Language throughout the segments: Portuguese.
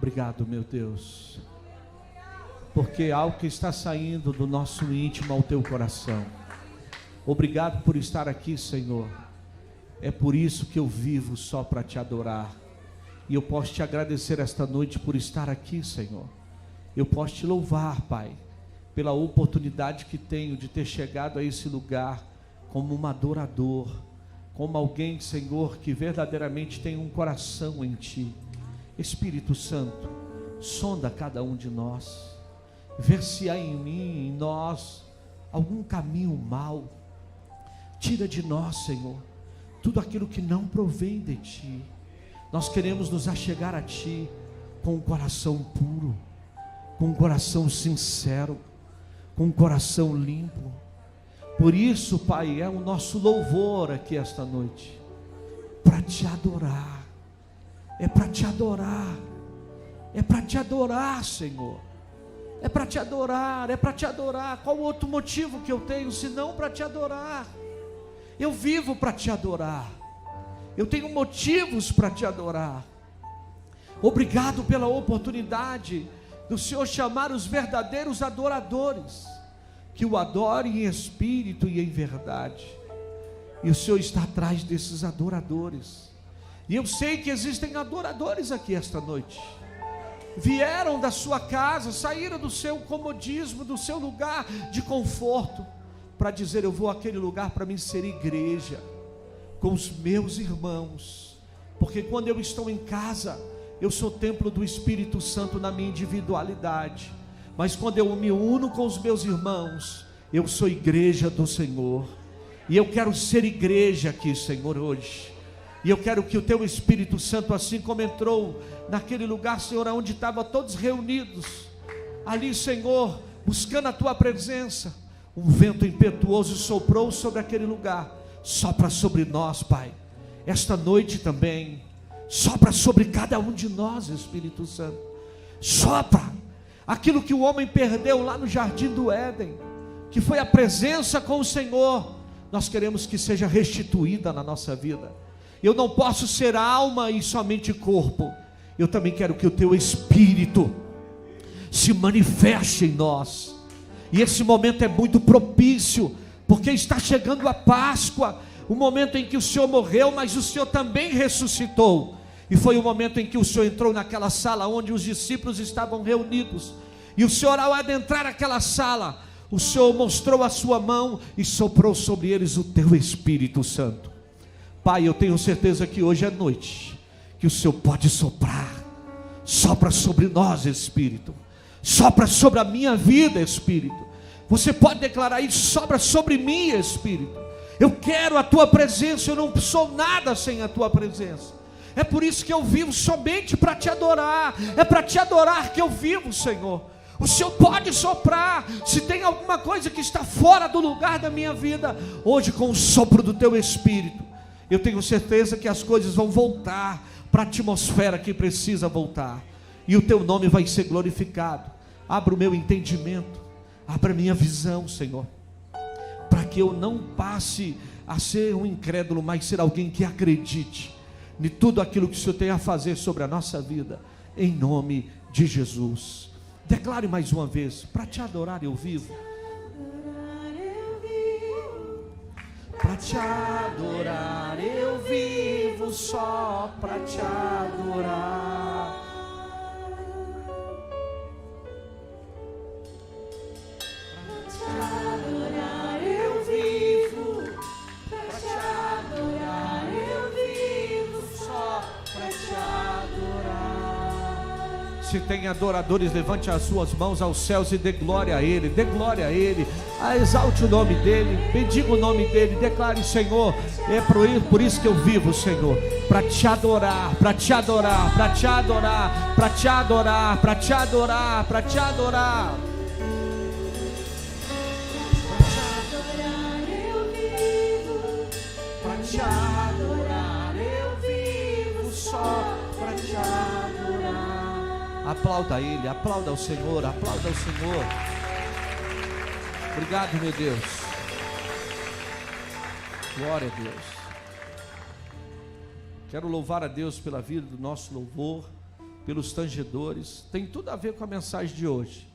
Obrigado, meu Deus, porque algo que está saindo do nosso íntimo ao teu coração. Obrigado por estar aqui, Senhor. É por isso que eu vivo só para te adorar. E eu posso te agradecer esta noite por estar aqui, Senhor. Eu posso te louvar, Pai, pela oportunidade que tenho de ter chegado a esse lugar como um adorador, como alguém, Senhor, que verdadeiramente tem um coração em Ti. Espírito Santo, sonda cada um de nós, vê se há em mim, em nós, algum caminho mau. Tira de nós, Senhor, tudo aquilo que não provém de Ti. Nós queremos nos achegar a Ti com um coração puro, com um coração sincero, com um coração limpo. Por isso, Pai, é o nosso louvor aqui esta noite, para te adorar. É para te adorar, é para te adorar, Senhor. É para te adorar, é para te adorar. Qual outro motivo que eu tenho senão para te adorar? Eu vivo para te adorar. Eu tenho motivos para te adorar. Obrigado pela oportunidade do Senhor chamar os verdadeiros adoradores, que o adorem em espírito e em verdade. E o Senhor está atrás desses adoradores. E eu sei que existem adoradores aqui esta noite. Vieram da sua casa, saíram do seu comodismo, do seu lugar de conforto, para dizer: eu vou àquele lugar para me ser igreja, com os meus irmãos. Porque quando eu estou em casa, eu sou templo do Espírito Santo na minha individualidade. Mas quando eu me uno com os meus irmãos, eu sou igreja do Senhor. E eu quero ser igreja aqui, Senhor, hoje. E eu quero que o Teu Espírito Santo, assim como entrou naquele lugar, Senhor, onde estavam todos reunidos, ali, Senhor, buscando a Tua presença, um vento impetuoso soprou sobre aquele lugar. Sopra sobre nós, Pai, esta noite também. Sopra sobre cada um de nós, Espírito Santo. Sopra aquilo que o homem perdeu lá no jardim do Éden, que foi a presença com o Senhor. Nós queremos que seja restituída na nossa vida. Eu não posso ser alma e somente corpo. Eu também quero que o Teu Espírito se manifeste em nós. E esse momento é muito propício, porque está chegando a Páscoa, o momento em que o Senhor morreu, mas o Senhor também ressuscitou. E foi o momento em que o Senhor entrou naquela sala onde os discípulos estavam reunidos. E o Senhor, ao adentrar aquela sala, o Senhor mostrou a sua mão e soprou sobre eles o Teu Espírito Santo. Pai, eu tenho certeza que hoje é noite, que o Senhor pode soprar. Sopra sobre nós, Espírito. Sopra sobre a minha vida, Espírito. Você pode declarar isso: sopra sobre mim, Espírito. Eu quero a Tua presença, eu não sou nada sem a Tua presença. É por isso que eu vivo somente para te adorar. É para te adorar que eu vivo, Senhor. O Senhor pode soprar. Se tem alguma coisa que está fora do lugar da minha vida, hoje com o sopro do Teu Espírito, eu tenho certeza que as coisas vão voltar para a atmosfera que precisa voltar. E o Teu nome vai ser glorificado. Abra o meu entendimento, abra a minha visão, Senhor, para que eu não passe a ser um incrédulo, mas ser alguém que acredite em tudo aquilo que o Senhor tem a fazer sobre a nossa vida, em nome de Jesus. Declare mais uma vez: para te adorar eu vivo. Para te adorar eu vivo, só para te adorar. Para te adorar eu vivo, para te adorar eu vivo, só para te adorar. Se tem adoradores, levante as suas mãos aos céus e dê glória a Ele, dê glória a Ele. Exalte o nome dEle, bendiga o nome dEle, declare: Senhor, é por isso que eu vivo, Senhor, para te adorar, para te adorar, para te adorar, para te adorar, para te adorar, para te adorar. Para te adorar eu vivo, só para te adorar. Aplauda Ele, aplauda o Senhor, aplauda o Senhor. Obrigado, meu Deus. Glória a Deus. Quero louvar a Deus pela vida do nosso louvor. pelos tangedores. Tem tudo a ver com a mensagem de hoje.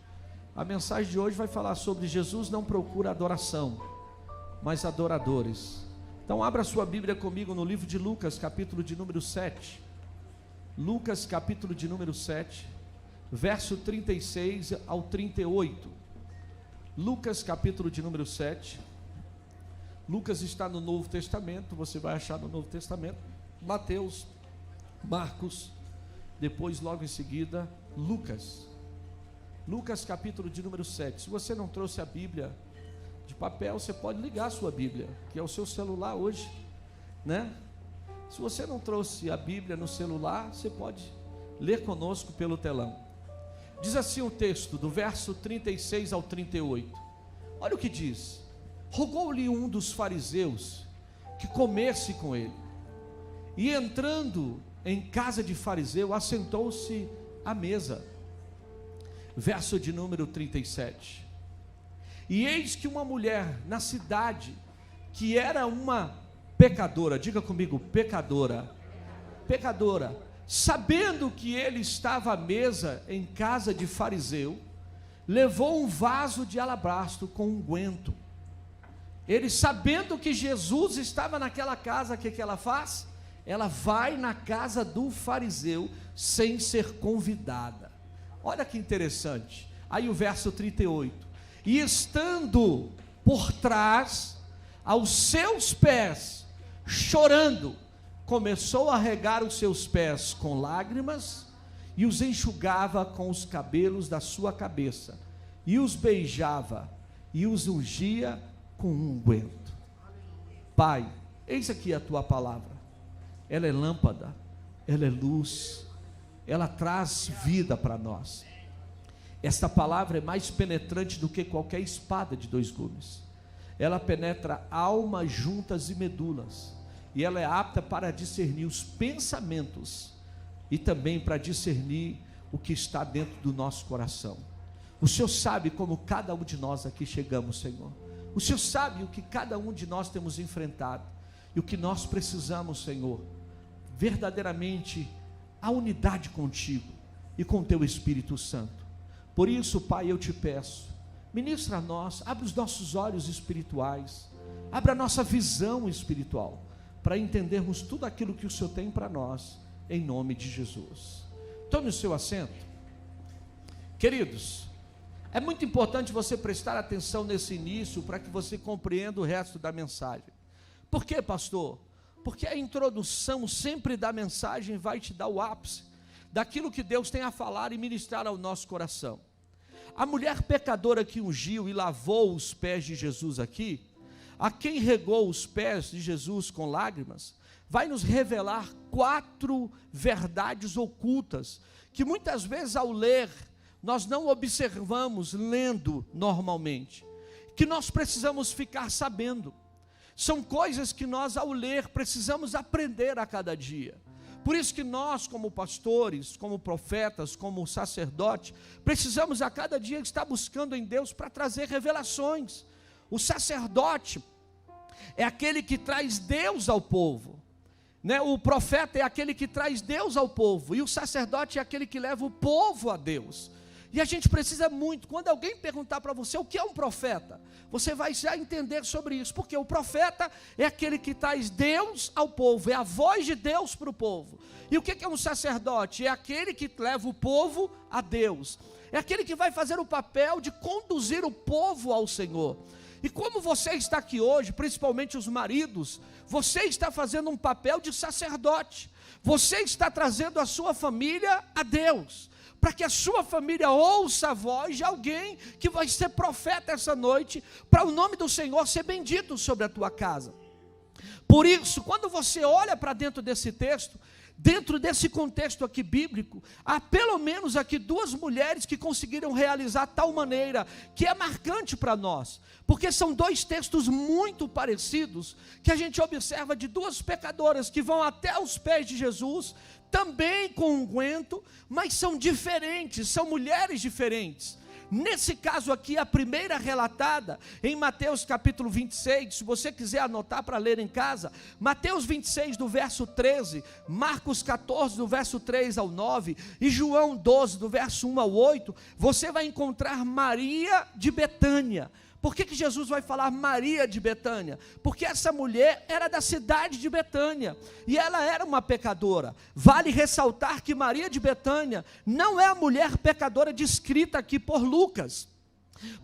A mensagem de hoje vai falar sobre Jesus não procura adoração, mas adoradores. Então abra sua Bíblia comigo no livro de Lucas, capítulo de número 7. Lucas, capítulo de número 7, verso 36 ao 38. Lucas, capítulo de número 7. Lucas está no Novo Testamento, você vai achar no Novo Testamento Mateus, Marcos, depois logo em seguida Lucas. Lucas, capítulo de número 7. Se você não trouxe a Bíblia de papel, você pode ligar a sua Bíblia, que é o seu celular hoje, né? Se você não trouxe a Bíblia no celular, você pode ler conosco pelo telão. Diz assim o texto, do verso 36 ao 38. Olha o que diz: rogou-lhe um dos fariseus que comesse com ele, e entrando em casa de fariseu, assentou-se à mesa. Verso de número 37. E eis que uma mulher na cidade, que era uma pecadora, diga comigo, pecadora, sabendo que ele estava à mesa em casa de fariseu, levou um vaso de alabastro com unguento. Ele, sabendo que Jesus estava naquela casa, o que ela faz? Ela vai na casa do fariseu sem ser convidada. Olha que interessante. Aí o verso 38. E estando por trás, aos seus pés, chorando, começou a regar os seus pés com lágrimas, e os enxugava com os cabelos da sua cabeça, e os beijava, e os ungia com unguento. Pai, eis aqui a tua palavra. Ela é lâmpada, ela é luz, ela traz vida para nós. Esta palavra é mais penetrante do que qualquer espada de dois gumes. Ela penetra alma, juntas e medulas, e ela é apta para discernir os pensamentos e também para discernir o que está dentro do nosso coração. O Senhor sabe como cada um de nós aqui chegamos, Senhor. O Senhor sabe o que cada um de nós temos enfrentado e o que nós precisamos, Senhor, verdadeiramente a unidade contigo e com teu Espírito Santo. Por isso, Pai, eu te peço, ministra a nós, abre os nossos olhos espirituais, abre a nossa visão espiritual, para entendermos tudo aquilo que o Senhor tem para nós, em nome de Jesus. Tome o seu assento. Queridos, é muito importante você prestar atenção nesse início, para que você compreenda o resto da mensagem. Por quê, pastor? Porque a introdução sempre da mensagem vai te dar o ápice daquilo que Deus tem a falar e ministrar ao nosso coração. A mulher pecadora que ungiu e lavou os pés de Jesus aqui, a quem regou os pés de Jesus com lágrimas, vai nos revelar 4 verdades ocultas, que muitas vezes ao ler, nós não observamos lendo normalmente, que nós precisamos ficar sabendo. São coisas que nós ao ler precisamos aprender a cada dia. Por isso que nós, como pastores, como profetas, como sacerdote, precisamos a cada dia estar buscando em Deus para trazer revelações. O sacerdote é aquele que traz Deus ao povo, né? O profeta é aquele que traz Deus ao povo, e o sacerdote é aquele que leva o povo a Deus. E a gente precisa muito, quando alguém perguntar para você o que é um profeta, você vai já entender sobre isso, porque o profeta é aquele que traz Deus ao povo, é a voz de Deus para o povo. E o que é um sacerdote? É aquele que leva o povo a Deus, é aquele que vai fazer o papel de conduzir o povo ao Senhor. E como você está aqui hoje, principalmente os maridos, você está fazendo um papel de sacerdote, você está trazendo a sua família a Deus, para que a sua família ouça a voz de alguém que vai ser profeta essa noite, para o nome do Senhor ser bendito sobre a tua casa. Por isso, quando você olha para dentro desse texto, dentro desse contexto aqui bíblico, há pelo menos aqui 2 mulheres que conseguiram realizar tal maneira, que é marcante para nós, porque são 2 textos muito parecidos, que a gente observa de 2 pecadoras que vão até os pés de Jesus, também com unguento, mas são diferentes, são mulheres diferentes. Nesse caso aqui, a primeira relatada em Mateus capítulo 26, se você quiser anotar para ler em casa, Mateus 26 do verso 13, Marcos 14 do verso 3 ao 9 e João 12 do verso 1 ao 8, você vai encontrar Maria de Betânia. Por que Jesus vai falar Maria de Betânia? Porque essa mulher era da cidade de Betânia, e ela era uma pecadora. Vale ressaltar que Maria de Betânia não é a mulher pecadora descrita aqui por Lucas.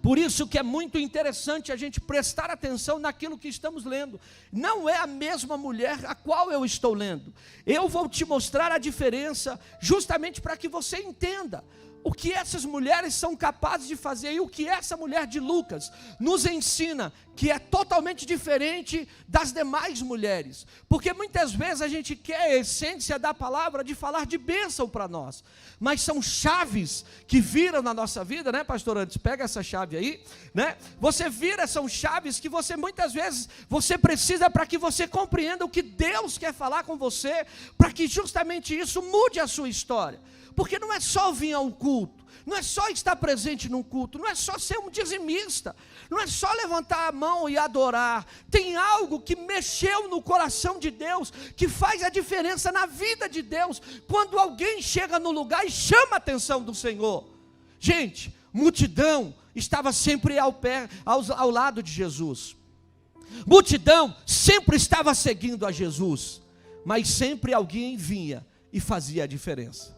Por isso que é muito interessante a gente prestar atenção naquilo que estamos lendo. Não é a mesma mulher a qual eu estou lendo. Eu vou te mostrar a diferença, justamente para que você entenda o que essas mulheres são capazes de fazer e o que essa mulher de Lucas nos ensina, que é totalmente diferente das demais mulheres. Porque muitas vezes a gente quer a essência da palavra de falar de bênção para nós, mas são chaves que viram na nossa vida, né, pastor Antes? Pega essa chave aí, né? Você vira, são chaves que você muitas vezes, você precisa para que você compreenda o que Deus quer falar com você, para que justamente isso mude a sua história. Porque não é só vir ao culto, não é só estar presente num culto, não é só ser um dizimista, não é só levantar a mão e adorar. Tem algo que mexeu no coração de Deus, que faz a diferença na vida de Deus, quando alguém chega no lugar e chama a atenção do Senhor. Gente, multidão estava sempre ao lado de Jesus. Multidão sempre estava seguindo a Jesus, mas sempre alguém vinha e fazia a diferença.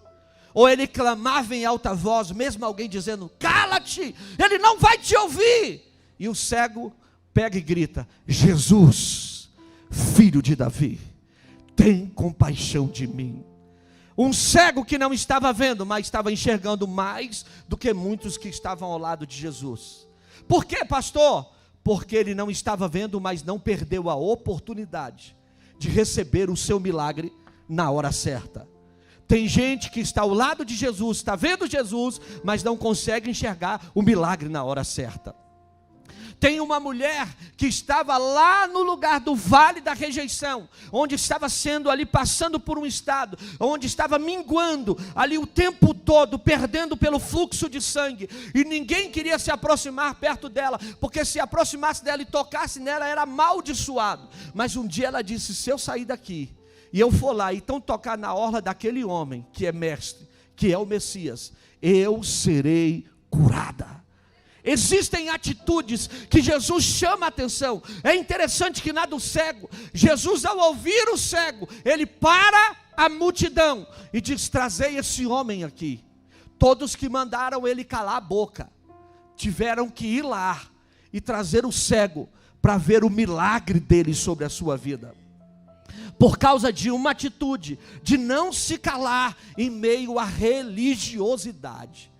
Ou ele clamava em alta voz, mesmo alguém dizendo, cala-te, ele não vai te ouvir. E o cego pega e grita, Jesus, filho de Davi, tem compaixão de mim. Um cego que não estava vendo, mas estava enxergando mais do que muitos que estavam ao lado de Jesus. Por quê, pastor? Porque ele não estava vendo, mas não perdeu a oportunidade de receber o seu milagre na hora certa. Tem gente que está ao lado de Jesus, está vendo Jesus, mas não consegue enxergar o milagre na hora certa. Tem uma mulher que estava lá no lugar do vale da rejeição, onde estava sendo ali, passando por um estado, onde estava minguando ali o tempo todo, perdendo pelo fluxo de sangue, e ninguém queria se aproximar perto dela, porque se aproximasse dela e tocasse nela, era amaldiçoado. Mas um dia ela disse, se eu sair daqui, e eu for lá, então tocar na orla daquele homem, que é mestre, que é o Messias, eu serei curada. Existem atitudes que Jesus chama a atenção. É interessante que na do cego, Jesus ao ouvir o cego, ele para a multidão e diz, trazei esse homem aqui. Todos que mandaram ele calar a boca, tiveram que ir lá e trazer o cego, para ver o milagre dele sobre a sua vida. Por causa de uma atitude, de não se calar em meio à religiosidade.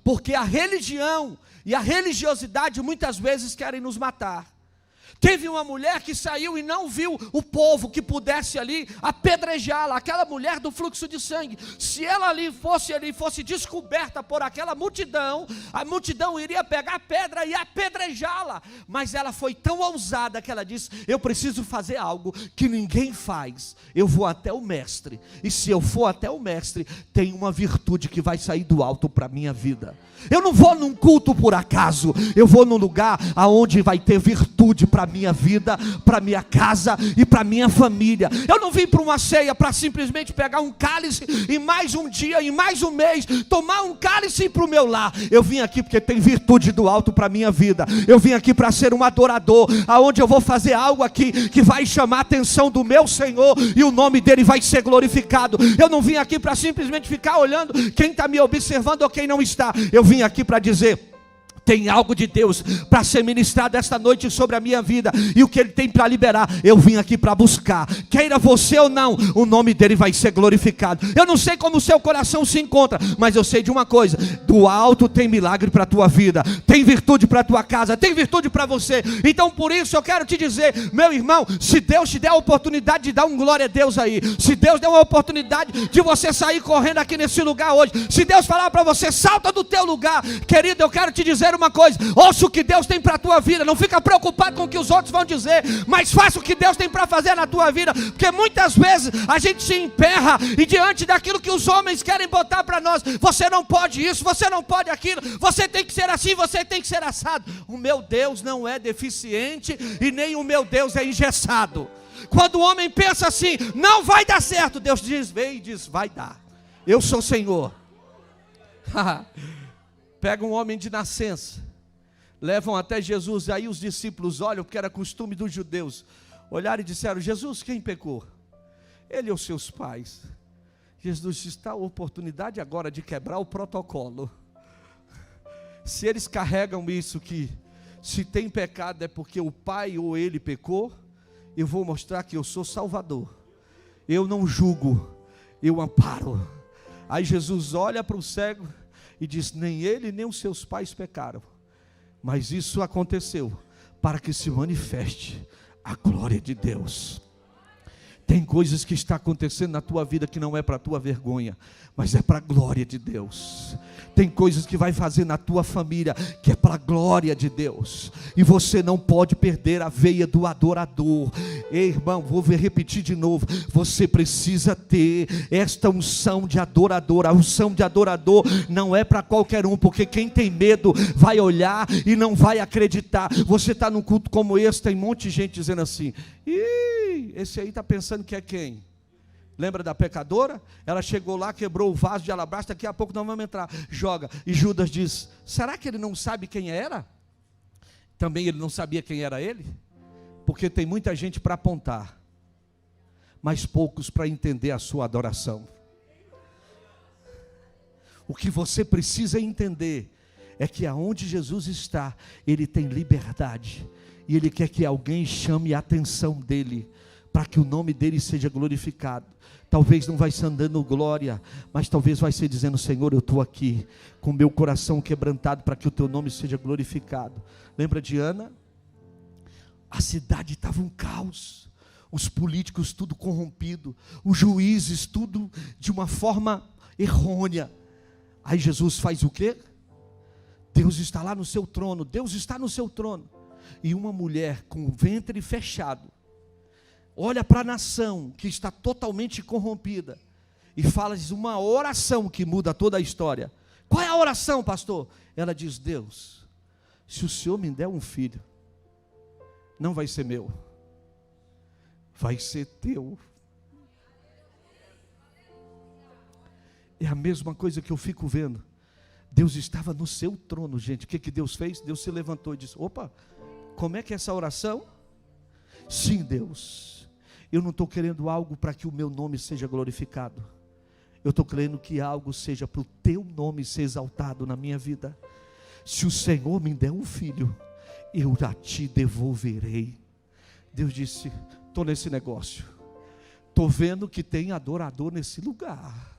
Porque a religião e a religiosidade muitas vezes querem nos matar. Teve uma mulher que saiu e não viu o povo que pudesse ali apedrejá-la, aquela mulher do fluxo de sangue. Se ela ali fosse descoberta por aquela multidão, a multidão iria pegar a pedra e apedrejá-la. Mas ela foi tão ousada que ela disse, eu preciso fazer algo que ninguém faz. Eu vou até o mestre, e se eu for até o mestre, tem uma virtude que vai sair do alto para a minha vida. Eu não vou num culto por acaso, eu vou num lugar aonde vai ter virtude para a minha vida, para a minha casa e para a minha família. Eu não vim para uma ceia para simplesmente pegar um cálice e mais um dia, e mais um mês, tomar um cálice e ir para o meu lar. Eu vim aqui porque tem virtude do alto para a minha vida. Eu vim aqui para ser um adorador, aonde eu vou fazer algo aqui que vai chamar a atenção do meu Senhor e o nome dele vai ser glorificado. Eu não vim aqui para simplesmente ficar olhando quem está me observando ou quem não está. Eu vim aqui para dizer, tem algo de Deus para ser ministrado esta noite sobre a minha vida, e o que Ele tem para liberar, eu vim aqui para buscar. Queira você ou não, o nome dele vai ser glorificado. Eu não sei como o seu coração se encontra, mas eu sei de uma coisa, do alto tem milagre para a tua vida, tem virtude para a tua casa, tem virtude para você. Então por isso eu quero te dizer, meu irmão, se Deus te der a oportunidade de dar um glória a Deus aí, se Deus der uma oportunidade de você sair correndo aqui nesse lugar hoje, se Deus falar para você, salta do teu lugar, querido, eu quero te dizer dizer uma coisa: ouça o que Deus tem para a tua vida. Não fica preocupado com o que os outros vão dizer, mas faça o que Deus tem para fazer na tua vida. Porque muitas vezes a gente se emperra e diante daquilo que os homens querem botar para nós: você não pode isso, você não pode aquilo, você tem que ser assim, você tem que ser assado. O meu Deus não é deficiente e nem o meu Deus é engessado. Quando o homem pensa assim, não vai dar certo, Deus vem e diz: vai dar. Eu sou o Senhor. Pega um homem de nascença, levam até Jesus. Aí os discípulos olham, porque era costume dos judeus, olharam e disseram: Jesus, quem pecou? Ele ou seus pais? Jesus disse: está a oportunidade agora de quebrar o protocolo. Se eles carregam isso, que se tem pecado é porque o pai ou ele pecou, eu vou mostrar que eu sou Salvador. Eu não julgo, eu amparo. Aí Jesus olha para o cego e diz: nem ele nem os seus pais pecaram, mas isso aconteceu para que se manifeste a glória de Deus. Tem coisas que está acontecendo na tua vida que não é para a tua vergonha, mas é para a glória de Deus. Tem coisas que vai fazer na tua família que é para a glória de Deus. E você não pode perder a veia do adorador. Ei, irmão, vou repetir de novo. Você precisa ter esta unção de adorador. A unção de adorador não é para qualquer um, porque quem tem medo vai olhar e não vai acreditar. Você está num culto como esse, tem um monte de gente dizendo assim: ih, esse aí está pensando que é quem? Lembra da pecadora? Ela chegou lá, quebrou o vaso de alabastro. Daqui a pouco nós vamos entrar. Joga. E Judas diz: será que ele não sabe quem era? Também ele não sabia quem era ele? Porque tem muita gente para apontar, mas poucos para entender a sua adoração. O que você precisa entender é que aonde Jesus está, Ele tem liberdade. E Ele quer que alguém chame a atenção dEle, para que o nome dEle seja glorificado. Talvez não vai ser andando glória, mas talvez vai ser dizendo: Senhor, eu estou aqui com meu coração quebrantado para que o teu nome seja glorificado. Lembra de Ana? A cidade estava um caos, os políticos tudo corrompido, os juízes tudo de uma forma errônea. Aí Jesus faz o quê? Deus está lá no seu trono, Deus está no seu trono. E uma mulher com o ventre fechado olha para a nação que está totalmente corrompida e fala uma oração que muda toda a história. Qual é a oração, pastor? Ela diz: Deus, se o Senhor me der um filho, não vai ser meu, vai ser teu. É a mesma coisa que eu fico vendo. Deus estava no seu trono, gente. O que Deus fez? Deus se levantou e disse: opa, como é que é essa oração? Sim, Deus, eu não estou querendo algo para que o meu nome seja glorificado. Eu estou querendo que algo seja para o teu nome ser exaltado na minha vida. Se o Senhor me der um filho, eu já te devolverei. Deus disse: estou nesse negócio. Estou vendo que tem adorador nesse lugar.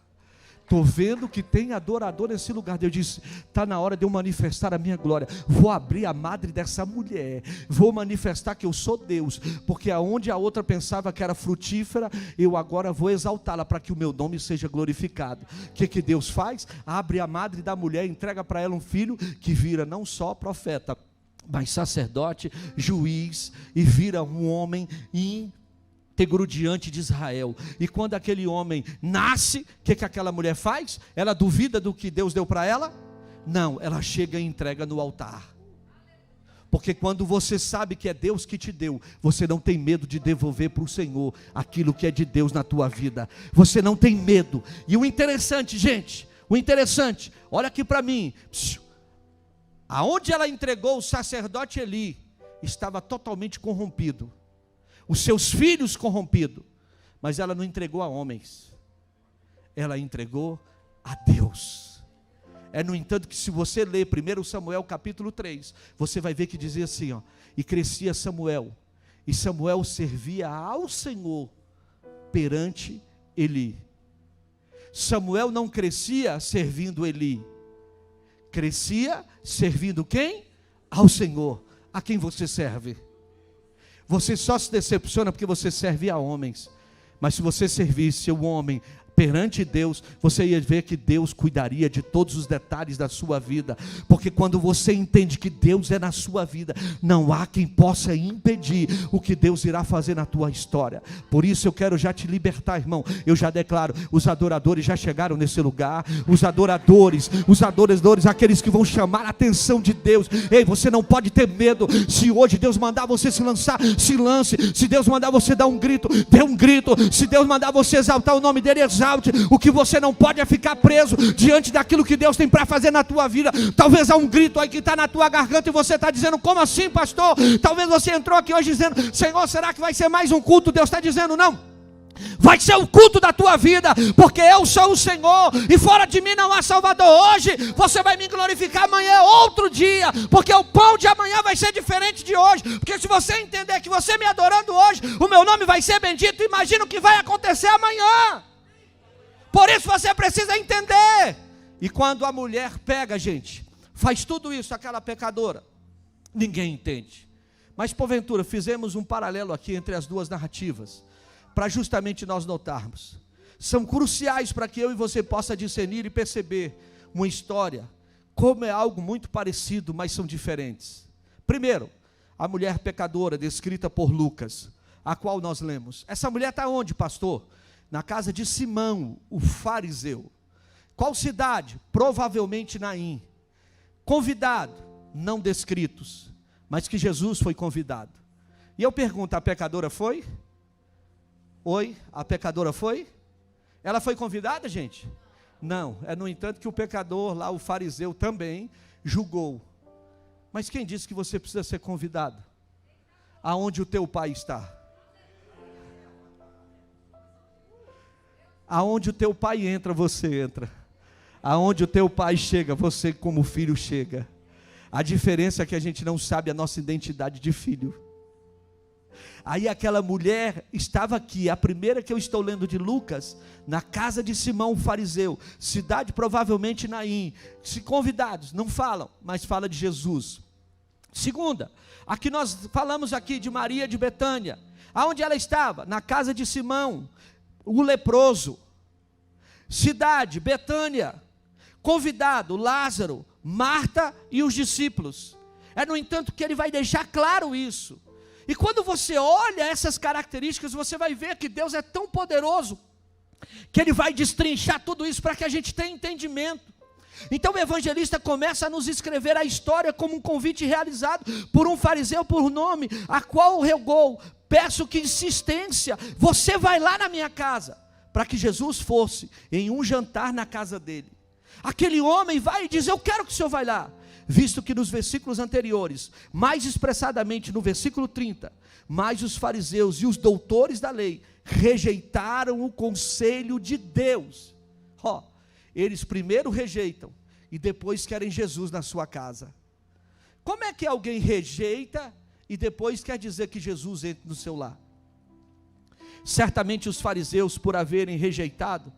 Estou vendo que tem adorador nesse lugar. Deus disse: está na hora de eu manifestar a minha glória. Vou abrir a madre dessa mulher. Vou manifestar que eu sou Deus. Porque aonde a outra pensava que era frutífera, eu agora vou exaltá-la para que o meu nome seja glorificado. O que Deus faz? Abre a madre da mulher, entrega para ela um filho que vira não só profeta, mas sacerdote, juiz, e vira um homem íntegro diante de Israel. E quando aquele homem nasce, o que aquela mulher faz? Ela duvida do que Deus deu para ela? Não, ela chega e entrega no altar. Porque quando você sabe que é Deus que te deu, você não tem medo de devolver para o Senhor aquilo que é de Deus na tua vida. Você não tem medo. E o interessante, gente, olha aqui para mim. Aonde ela entregou, o sacerdote Eli estava totalmente corrompido. Os seus filhos corrompidos, mas ela não entregou a homens, ela entregou a Deus. É no entanto que se você ler 1 Samuel capítulo 3, você vai ver que dizia assim, ó: e crescia Samuel, e Samuel servia ao Senhor perante Eli. Samuel não crescia servindo Eli, crescia servindo quem? Ao Senhor. A quem você serve? Você só se decepciona porque você serve a homens. Mas se você servisse o homem perante Deus, você ia ver que Deus cuidaria de todos os detalhes da sua vida, porque quando você entende que Deus é na sua vida, não há quem possa impedir o que Deus irá fazer na tua história. Por isso eu quero já te libertar, irmão. Eu já declaro, os adoradores já chegaram nesse lugar, os adoradores, aqueles que vão chamar a atenção de Deus. Ei, você não pode ter medo. Se hoje Deus mandar você se lançar, se lance. Se Deus mandar você dar um grito, dê um grito. Se Deus mandar você exaltar o nome dele, exalte. O que você não pode é ficar preso diante daquilo que Deus tem para fazer na tua vida. Talvez há um grito aí que está na tua garganta e você está dizendo: como assim, pastor? Talvez você entrou aqui hoje dizendo: Senhor, será que vai ser mais um culto? Deus está dizendo: não, vai ser o culto da tua vida, porque eu sou o Senhor, e fora de mim não há Salvador. Hoje você vai me glorificar, amanhã é outro dia, porque o pão de amanhã vai ser diferente de hoje. Porque se você entender que você me adorando hoje, o meu nome vai ser bendito, imagina o que vai acontecer amanhã. Por isso você precisa entender. E quando a mulher pega, gente, faz tudo isso, aquela pecadora, ninguém entende. Mas porventura fizemos um paralelo aqui entre as duas narrativas, para justamente nós notarmos. São cruciais para que eu e você possa discernir e perceber uma história, como é algo muito parecido, mas são diferentes. Primeiro, a mulher pecadora descrita por Lucas, a qual nós lemos. Essa mulher está onde, pastor? Na casa de Simão, o fariseu. Qual cidade? Provavelmente Naim. Convidado, não descritos, mas que Jesus foi convidado. E eu pergunto, a pecadora foi? Oi, a pecadora foi? Ela foi convidada, gente? Não, é no entanto que o pecador lá, o fariseu também julgou. Mas quem disse que você precisa ser convidado? Aonde o teu pai está? Aonde o teu pai entra, você entra. Aonde o teu pai chega, você como filho chega. A diferença é que a gente não sabe a nossa identidade de filho. Aí aquela mulher estava aqui, a primeira que eu estou lendo de Lucas, na casa de Simão o fariseu, cidade provavelmente Naim. Se convidados, não falam, mas fala de Jesus. Segunda, aqui nós falamos aqui de Maria de Betânia. Aonde ela estava? Na casa de Simão, o leproso. Cidade, Betânia. Convidado, Lázaro, Marta e os discípulos. É no entanto que ele vai deixar claro isso. E quando você olha essas características, você vai ver que Deus é tão poderoso, que Ele vai destrinchar tudo isso para que a gente tenha entendimento. Então o evangelista começa a nos escrever a história como um convite realizado por um fariseu por nome, a qual rogou: peço que insistência, você vai lá na minha casa, para que Jesus fosse em um jantar na casa dele. Aquele homem vai e diz: eu quero que o senhor vá lá. Visto que nos versículos anteriores, mais expressadamente no versículo 30, mas os fariseus e os doutores da lei rejeitaram o conselho de Deus. Eles primeiro rejeitam e depois querem Jesus na sua casa. Como é que alguém rejeita e depois quer dizer que Jesus entre no seu lar? Certamente os fariseus, por haverem rejeitado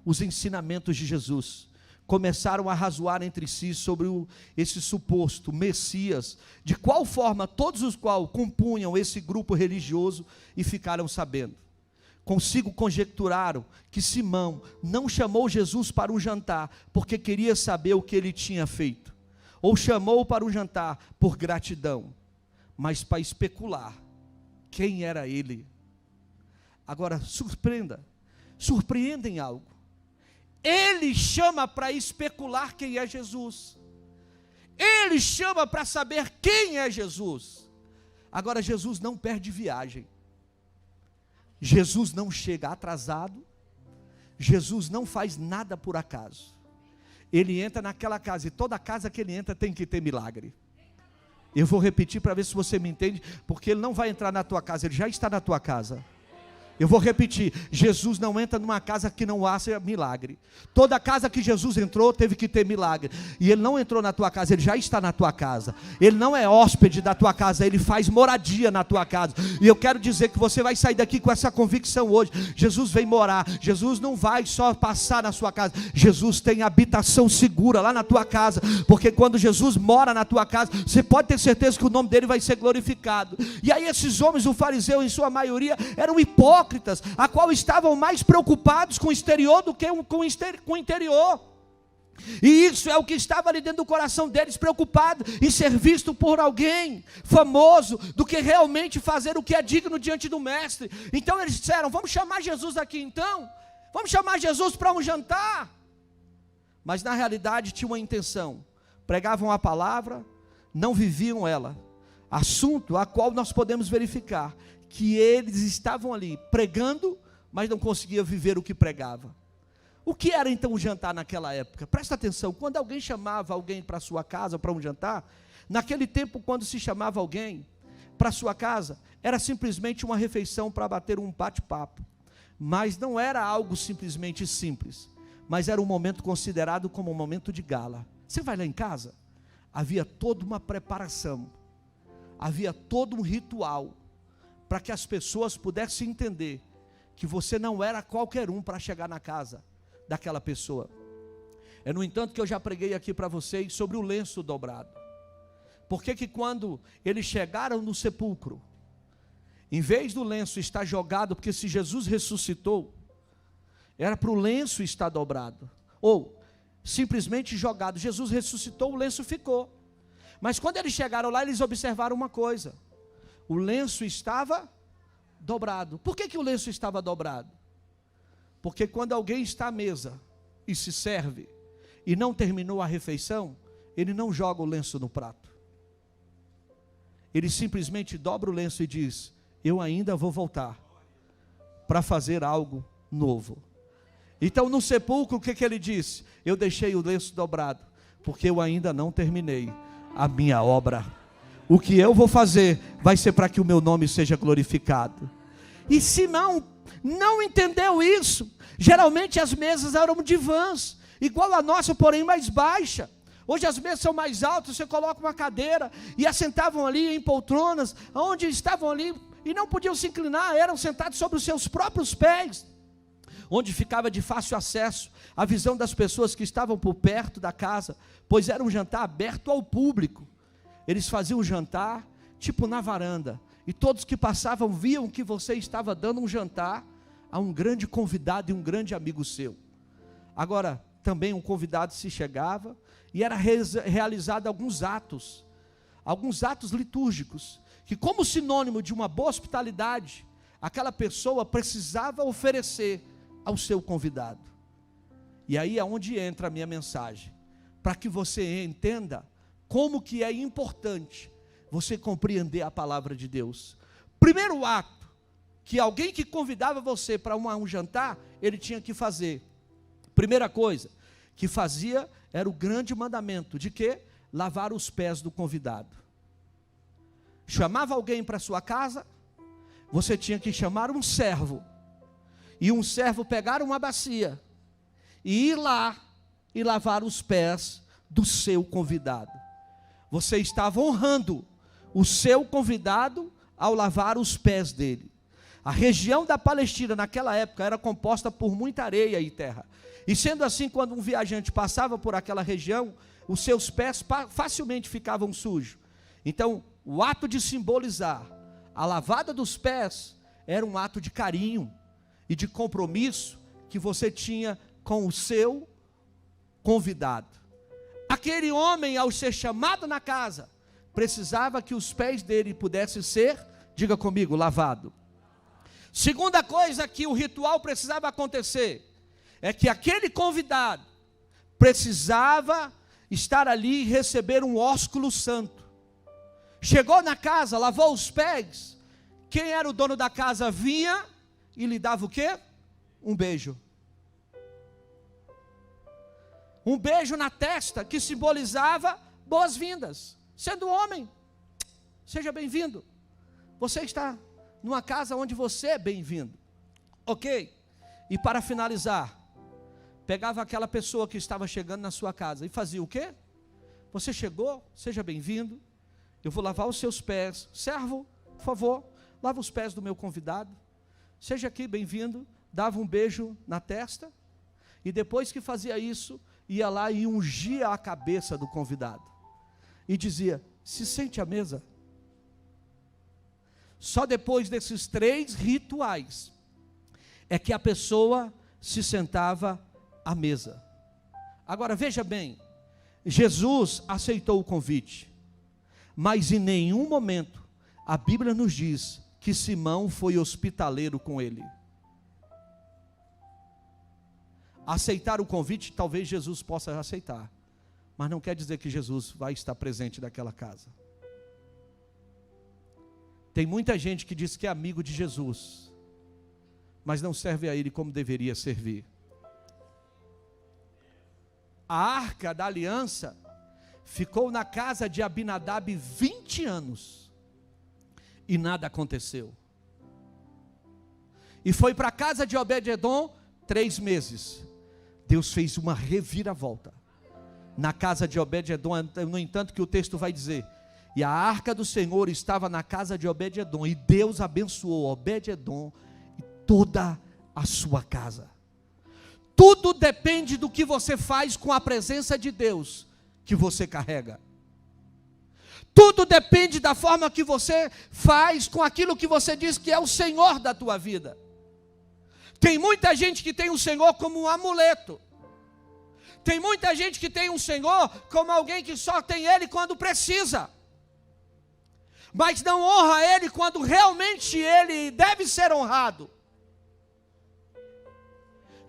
os ensinamentos de Jesus, começaram a razoar entre si sobre esse suposto Messias, de qual forma todos os quais compunham esse grupo religioso, e ficaram sabendo. Consigo conjecturaram que Simão não chamou Jesus para um jantar, porque queria saber o que ele tinha feito, ou chamou para um jantar por gratidão, mas para especular quem era ele. Agora, surpreendem algo. Ele chama para especular quem é Jesus. Ele chama para saber quem é Jesus. Agora, Jesus não perde viagem. Jesus não chega atrasado. Jesus não faz nada por acaso. Ele entra naquela casa, e toda casa que ele entra tem que ter milagre. Eu vou repetir para ver se você me entende, porque ele não vai entrar na tua casa, ele já está na tua casa. Eu vou repetir, Jesus não entra numa casa que não haja milagre. Toda casa que Jesus entrou teve que ter milagre. E Ele não entrou na tua casa, Ele já está na tua casa. Ele não é hóspede da tua casa, Ele faz moradia na tua casa. E eu quero dizer que você vai sair daqui com essa convicção hoje. Jesus vem morar, Jesus não vai só passar na sua casa. Jesus tem habitação segura lá na tua casa. Porque quando Jesus mora na tua casa, você pode ter certeza que o nome dele vai ser glorificado. E aí esses homens, o fariseu em sua maioria, eram hipócritas. hipócritas, a qual estavam mais preocupados com o exterior do que com o interior. E isso é o que estava ali dentro do coração deles, preocupado em ser visto por alguém famoso, do que realmente fazer o que é digno diante do mestre. Então eles disseram: vamos chamar Jesus aqui então, vamos chamar Jesus para um jantar. Mas na realidade tinha uma intenção, pregavam a palavra, não viviam ela. Assunto a qual nós podemos verificar que eles estavam ali pregando, mas não conseguiam viver o que pregava. O que era então o jantar naquela época? Presta atenção, quando alguém chamava alguém para sua casa, para um jantar, naquele tempo quando se chamava alguém para sua casa, era simplesmente uma refeição para bater um bate-papo. Mas não era algo simplesmente simples, mas era um momento considerado como um momento de gala. Você vai lá em casa, havia toda uma preparação, havia todo um ritual, para que as pessoas pudessem entender que você não era qualquer um para chegar na casa daquela pessoa. É no entanto que eu já preguei aqui para vocês sobre o lenço dobrado. Por que que quando eles chegaram no sepulcro, em vez do lenço estar jogado, porque se Jesus ressuscitou, era para o lenço estar dobrado, ou simplesmente jogado. Jesus ressuscitou, o lenço ficou. Mas quando eles chegaram lá, eles observaram uma coisa: o lenço estava dobrado. Por que que o lenço estava dobrado? Porque quando alguém está à mesa e se serve e não terminou a refeição, ele não joga o lenço no prato. Ele simplesmente dobra o lenço e diz: eu ainda vou voltar para fazer algo novo. Então no sepulcro o que que ele disse? Eu deixei o lenço dobrado, porque eu ainda não terminei a minha obra. O que eu vou fazer vai ser para que o meu nome seja glorificado. E Simão não entendeu isso. Geralmente as mesas eram divãs, igual a nossa, porém mais baixa. Hoje as mesas são mais altas, você coloca uma cadeira, e assentavam ali em poltronas, onde estavam ali, e não podiam se inclinar, eram sentados sobre os seus próprios pés, onde ficava de fácil acesso a visão das pessoas que estavam por perto da casa, pois era um jantar aberto ao público. Eles faziam um jantar, tipo na varanda, e todos que passavam viam que você estava dando um jantar a um grande convidado e um grande amigo seu. Agora, também um convidado se chegava, e era realizado alguns atos litúrgicos, que como sinônimo de uma boa hospitalidade, aquela pessoa precisava oferecer ao seu convidado. E aí é onde entra a minha mensagem, para que você entenda como que é importante você compreender a palavra de Deus. Primeiro ato, que alguém que convidava você para um jantar, ele tinha que fazer. Primeira coisa que fazia era o grande mandamento, de quê? Lavar os pés do convidado. Chamava alguém para sua casa, você tinha que chamar um servo, e um servo pegar uma bacia, e ir lá, e lavar os pés do seu convidado. Você estava honrando o seu convidado, ao lavar os pés dele. A região da Palestina, naquela época, era composta por muita areia e terra, e sendo assim, quando um viajante passava por aquela região, os seus pés facilmente ficavam sujos. Então, o ato de simbolizar a lavada dos pés, era um ato de carinho e de compromisso, que você tinha com o seu convidado. Aquele homem, ao ser chamado na casa, precisava que os pés dele pudessem ser, diga comigo, lavado. Segunda coisa que o ritual precisava acontecer, é que aquele convidado precisava estar ali e receber um ósculo santo. Chegou na casa, lavou os pés, quem era o dono da casa vinha e lhe dava o quê? Um beijo. Um beijo na testa, que simbolizava boas-vindas. Sendo homem, seja bem-vindo. Você está numa casa onde você é bem-vindo. Ok? E para finalizar, pegava aquela pessoa que estava chegando na sua casa e fazia o quê? Você chegou, seja bem-vindo, eu vou lavar os seus pés. Servo, por favor, lava os pés do meu convidado. Seja aqui bem-vindo. Dava um beijo na testa, e depois que fazia isso, ia lá e ungia a cabeça do convidado, e dizia: se sente à mesa. Só depois desses 3 rituais, é que a pessoa se sentava à mesa. Agora veja bem, Jesus aceitou o convite, mas em nenhum momento a Bíblia nos diz que Simão foi hospitaleiro com ele. Aceitar o convite, talvez Jesus possa aceitar, mas não quer dizer que Jesus vai estar presente naquela casa. Tem muita gente que diz que é amigo de Jesus, mas não serve a Ele como deveria servir. A arca da aliança ficou na casa de Abinadab 20 anos, e nada aconteceu. E foi para a casa de Obed-edom 3 meses. Deus fez uma reviravolta na casa de Obed-edom. No entanto, que o texto vai dizer: e a arca do Senhor estava na casa de Obed-edom, e Deus abençoou Obed-edom e toda a sua casa. Tudo depende do que você faz com a presença de Deus que você carrega. Tudo depende da forma que você faz com aquilo que você diz que é o Senhor da tua vida. Tem muita gente que tem o Senhor como um amuleto. Tem muita gente que tem um Senhor como alguém que só tem Ele quando precisa, mas não honra Ele quando realmente Ele deve ser honrado.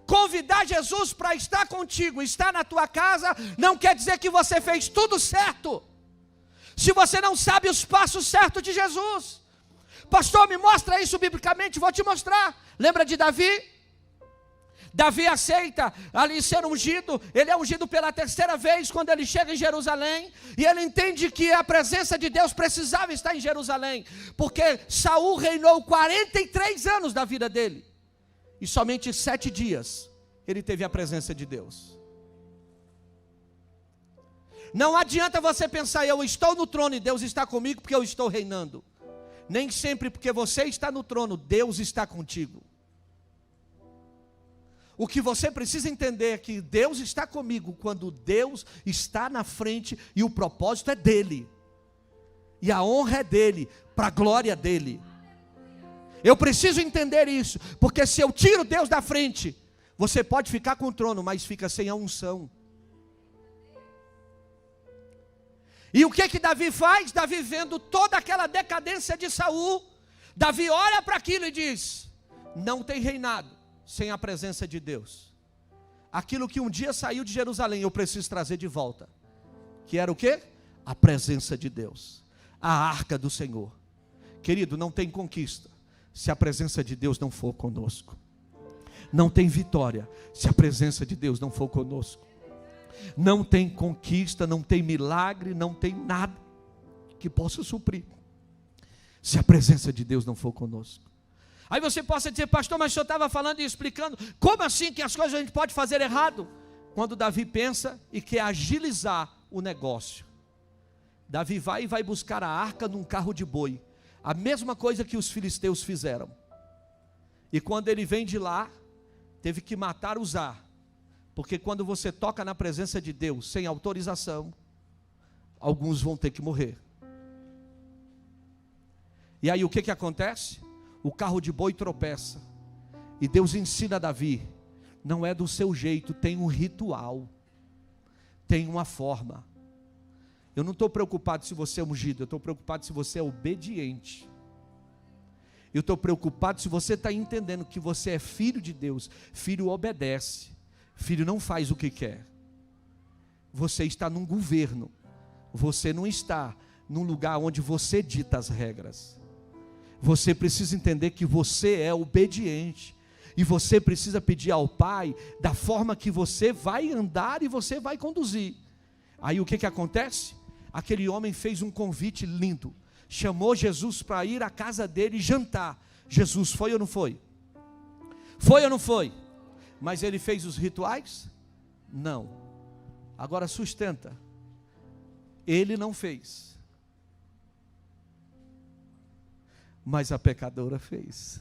Convidar Jesus para estar contigo, estar na tua casa, não quer dizer que você fez tudo certo, se você não sabe os passos certos de Jesus. Pastor, me mostra isso biblicamente. Vou te mostrar. Lembra de Davi? Davi aceita ali ser ungido. Ele é ungido pela 3ª vez quando ele chega em Jerusalém, e ele entende que a presença de Deus precisava estar em Jerusalém, porque Saul reinou 43 anos da vida dele, e somente 7 dias ele teve a presença de Deus. Não adianta você pensar: eu estou no trono e Deus está comigo porque eu estou reinando. Nem sempre porque você está no trono, Deus está contigo. O que você precisa entender é que Deus está comigo quando Deus está na frente, e o propósito é dEle, e a honra é dEle, para a glória dEle. Eu preciso entender isso, porque se eu tiro Deus da frente, você pode ficar com o trono, mas fica sem a unção. E o que Davi faz? Davi, vendo toda aquela decadência de Saul, Davi olha para aquilo e diz: não tem reinado sem a presença de Deus. Aquilo que um dia saiu de Jerusalém, eu preciso trazer de volta. Que era o quê? A presença de Deus, a arca do Senhor. Querido, não tem conquista se a presença de Deus não for conosco. Não tem vitória se a presença de Deus não for conosco. Não tem conquista, não tem milagre, não tem nada que possa suprir se a presença de Deus não for conosco. Aí você possa dizer: pastor, mas o senhor estava falando e explicando, como assim que as coisas a gente pode fazer errado? Quando Davi pensa e quer agilizar o negócio, Davi vai e vai buscar a arca num carro de boi, a mesma coisa que os filisteus fizeram. E quando ele vem de lá, teve que matar Uzá, porque quando você toca na presença de Deus sem autorização, alguns vão ter que morrer. E aí o que acontece? O carro de boi tropeça, e Deus ensina a Davi: não é do seu jeito, tem um ritual, tem uma forma. Eu não estou preocupado se você é ungido, eu estou preocupado se você é obediente. Eu estou preocupado se você está entendendo que você é filho de Deus. Filho obedece, filho não faz o que quer. Você está num governo, você não está num lugar onde você dita as regras. Você precisa entender que você é obediente, e você precisa pedir ao Pai da forma que você vai andar e você vai conduzir. Aí o que acontece? Aquele homem fez um convite lindo, chamou Jesus para ir à casa dele e jantar. Jesus foi ou não foi? Foi ou não foi? Mas ele fez os rituais? Não. Agora sustenta, ele não fez, mas a pecadora fez.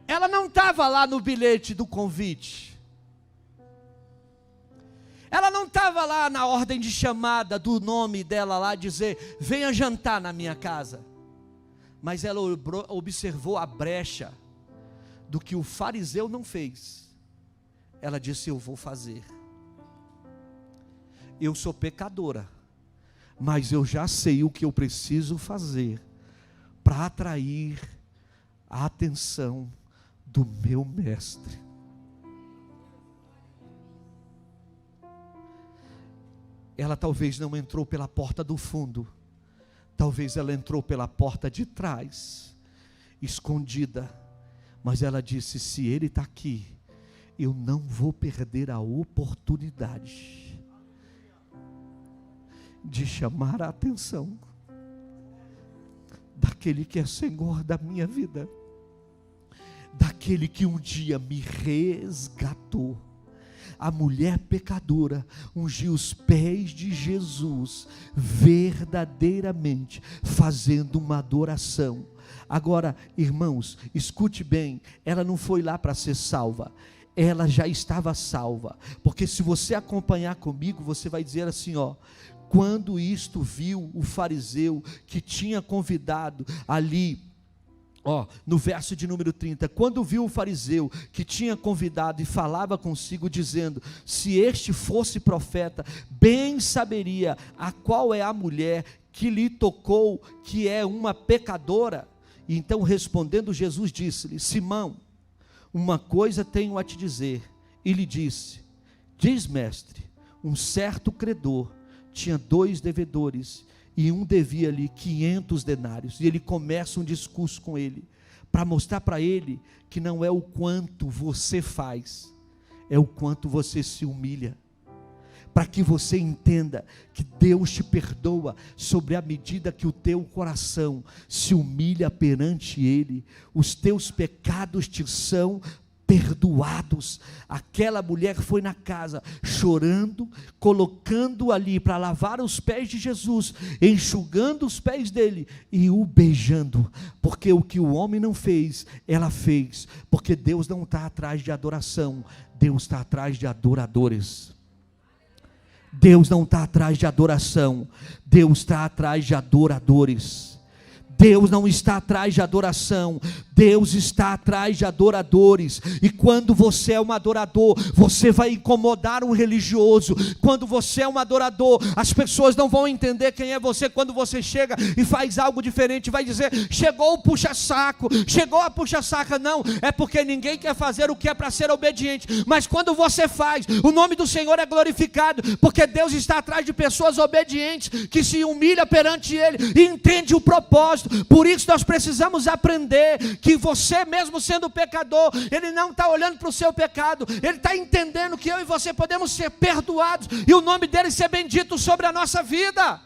Ela não estava lá no bilhete do convite, ela não estava lá na ordem de chamada do nome dela lá, dizer: venha jantar na minha casa. mas ela observou a brecha do que o fariseu não fez. Ela disse: eu vou fazer. Eu sou pecadora, mas eu já sei o que eu preciso fazer para atrair a atenção do meu mestre. Ela talvez não entrou pela porta do fundo, talvez ela entrou pela porta de trás, escondida, mas ela disse: se ele está aqui, eu não vou perder a oportunidade de chamar a atenção daquele que é Senhor da minha vida, daquele que um dia me resgatou. A mulher pecadora ungiu os pés de Jesus, verdadeiramente fazendo uma adoração. Agora, irmãos, escute bem, ela não foi lá para ser salva, ela já estava salva, porque se você acompanhar comigo, você vai dizer assim, ó: quando isto viu o fariseu que tinha convidado ali, no verso de número 30, quando viu o fariseu que tinha convidado e falava consigo dizendo: se este fosse profeta, bem saberia a qual é a mulher que lhe tocou, que é uma pecadora. E então respondendo Jesus disse-lhe: Simão, uma coisa tenho a te dizer. E lhe disse: diz, mestre. Um certo credor tinha 2 devedores, e um devia-lhe 500 denários, e ele começa um discurso com ele, para mostrar para ele que não é o quanto você faz, é o quanto você se humilha, para que você entenda que Deus te perdoa sobre a medida que o teu coração se humilha perante Ele, os teus pecados te são perdoados. Aquela mulher foi na casa chorando, colocando ali para lavar os pés de Jesus, enxugando os pés dele e o beijando, porque o que o homem não fez, ela fez, porque Deus não está atrás de adoração, Deus está atrás de adoradores. Deus não está atrás de adoração, Deus está atrás de adoradores. Deus não está atrás de adoração, Deus está atrás de adoradores. E quando você é um adorador, você vai incomodar um religioso. Quando você é um adorador, as pessoas não vão entender quem é você. Quando você chega e faz algo diferente, vai dizer: chegou o puxa-saco, chegou a puxa-saca. Não, é porque ninguém quer fazer o que é para ser obediente. Mas quando você faz, o nome do Senhor é glorificado, porque Deus está atrás de pessoas obedientes, que se humilham perante Ele e entende o propósito. Por isso nós precisamos aprender que você, mesmo sendo pecador, Ele não está olhando para o seu pecado, Ele está entendendo que eu e você podemos ser perdoados e o nome dEle ser bendito sobre a nossa vida.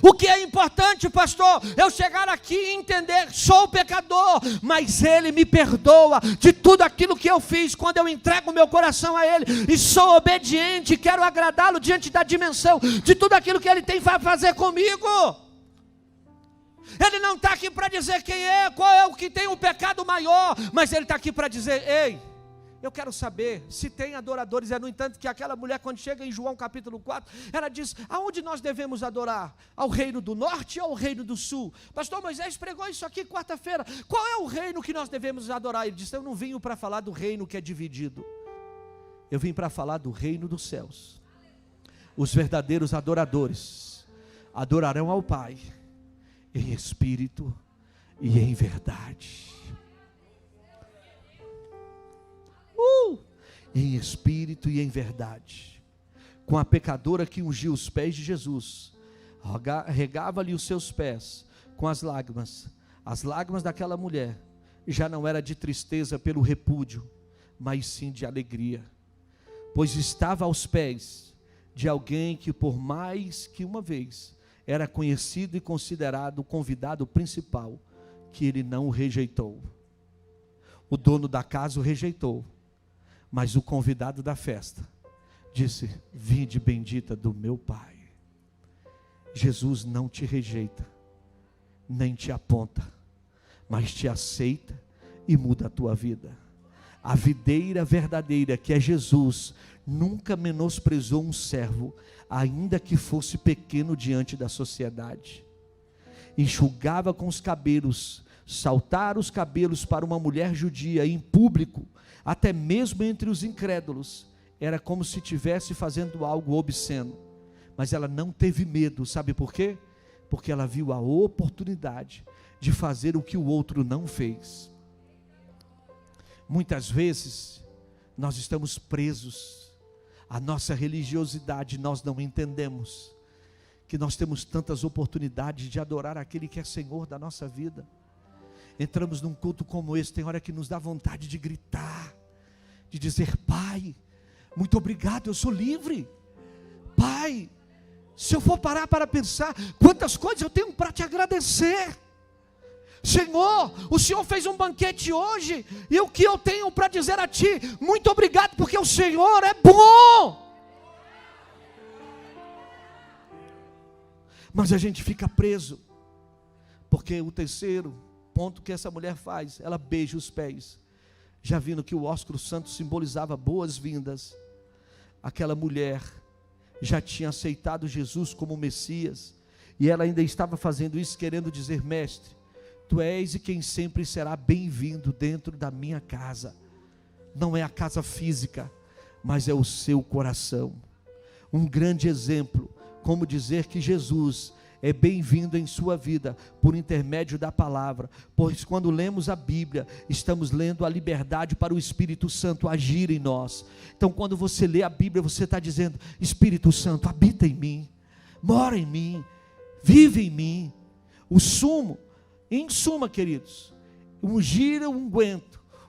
O que é importante, pastor? Eu chegar aqui e entender: sou pecador, mas Ele me perdoa de tudo aquilo que eu fiz, quando eu entrego o meu coração a Ele, e sou obediente, quero agradá-lo diante da dimensão de tudo aquilo que Ele tem para fazer comigo. Ele não está aqui para dizer qual é o que tem o pecado maior, mas Ele está aqui para dizer: ei, eu quero saber se tem adoradores. No entanto, que aquela mulher, quando chega em João capítulo 4, ela diz: aonde nós devemos adorar? Ao reino do norte ou ao reino do sul? Pastor Moisés pregou isso aqui quarta-feira. Qual é o reino que nós devemos adorar? Ele disse: eu não vim para falar do reino que é dividido, eu vim para falar do reino dos céus. Os verdadeiros adoradores adorarão ao Pai em espírito e em verdade. Em espírito e em verdade. Com a pecadora que ungiu os pés de Jesus, regava-lhe os seus pés com as lágrimas. As lágrimas daquela mulher já não era de tristeza pelo repúdio, mas sim de alegria, pois estava aos pés de alguém que por mais que uma vez era conhecido e considerado o convidado principal, que ele não o rejeitou. O dono da casa o rejeitou, mas o convidado da festa disse: vinde bendita do meu Pai. Jesus não te rejeita, nem te aponta, mas te aceita e muda a tua vida. A videira verdadeira, que é Jesus, nunca menosprezou um servo, ainda que fosse pequeno diante da sociedade. enxugava com os cabelos. Saltar os cabelos para uma mulher judia em público, até mesmo entre os incrédulos, era como se estivesse fazendo algo obsceno. Mas ela não teve medo, sabe por quê? Porque ela viu a oportunidade de fazer o que o outro não fez. Muitas vezes nós estamos presos à nossa religiosidade, nós não entendemos que nós temos tantas oportunidades de adorar aquele que é Senhor da nossa vida. Entramos num culto como esse, tem hora que nos dá vontade de gritar, de dizer: Pai, muito obrigado, eu sou livre. Pai, se eu for parar para pensar, quantas coisas eu tenho para te agradecer. Senhor, o Senhor fez um banquete hoje, e o que eu tenho para dizer a Ti? Muito obrigado, porque o Senhor é bom. Mas a gente fica preso, porque o terceiro ponto que essa mulher faz, ela beija os pés. Já vindo que o ósculo santo simbolizava boas-vindas, aquela mulher já tinha aceitado Jesus como Messias, e ela ainda estava fazendo isso querendo dizer: Mestre, Tu és e quem sempre será bem-vindo dentro da minha casa. Não é a casa física, mas é o seu coração. Um grande exemplo, como dizer que Jesus é bem-vindo em sua vida, por intermédio da palavra, pois quando lemos a Bíblia, estamos lendo a liberdade para o Espírito Santo agir em nós. Então quando você lê a Bíblia, você está dizendo: Espírito Santo, habita em mim, mora em mim, vive em mim. Em suma, queridos, ungir o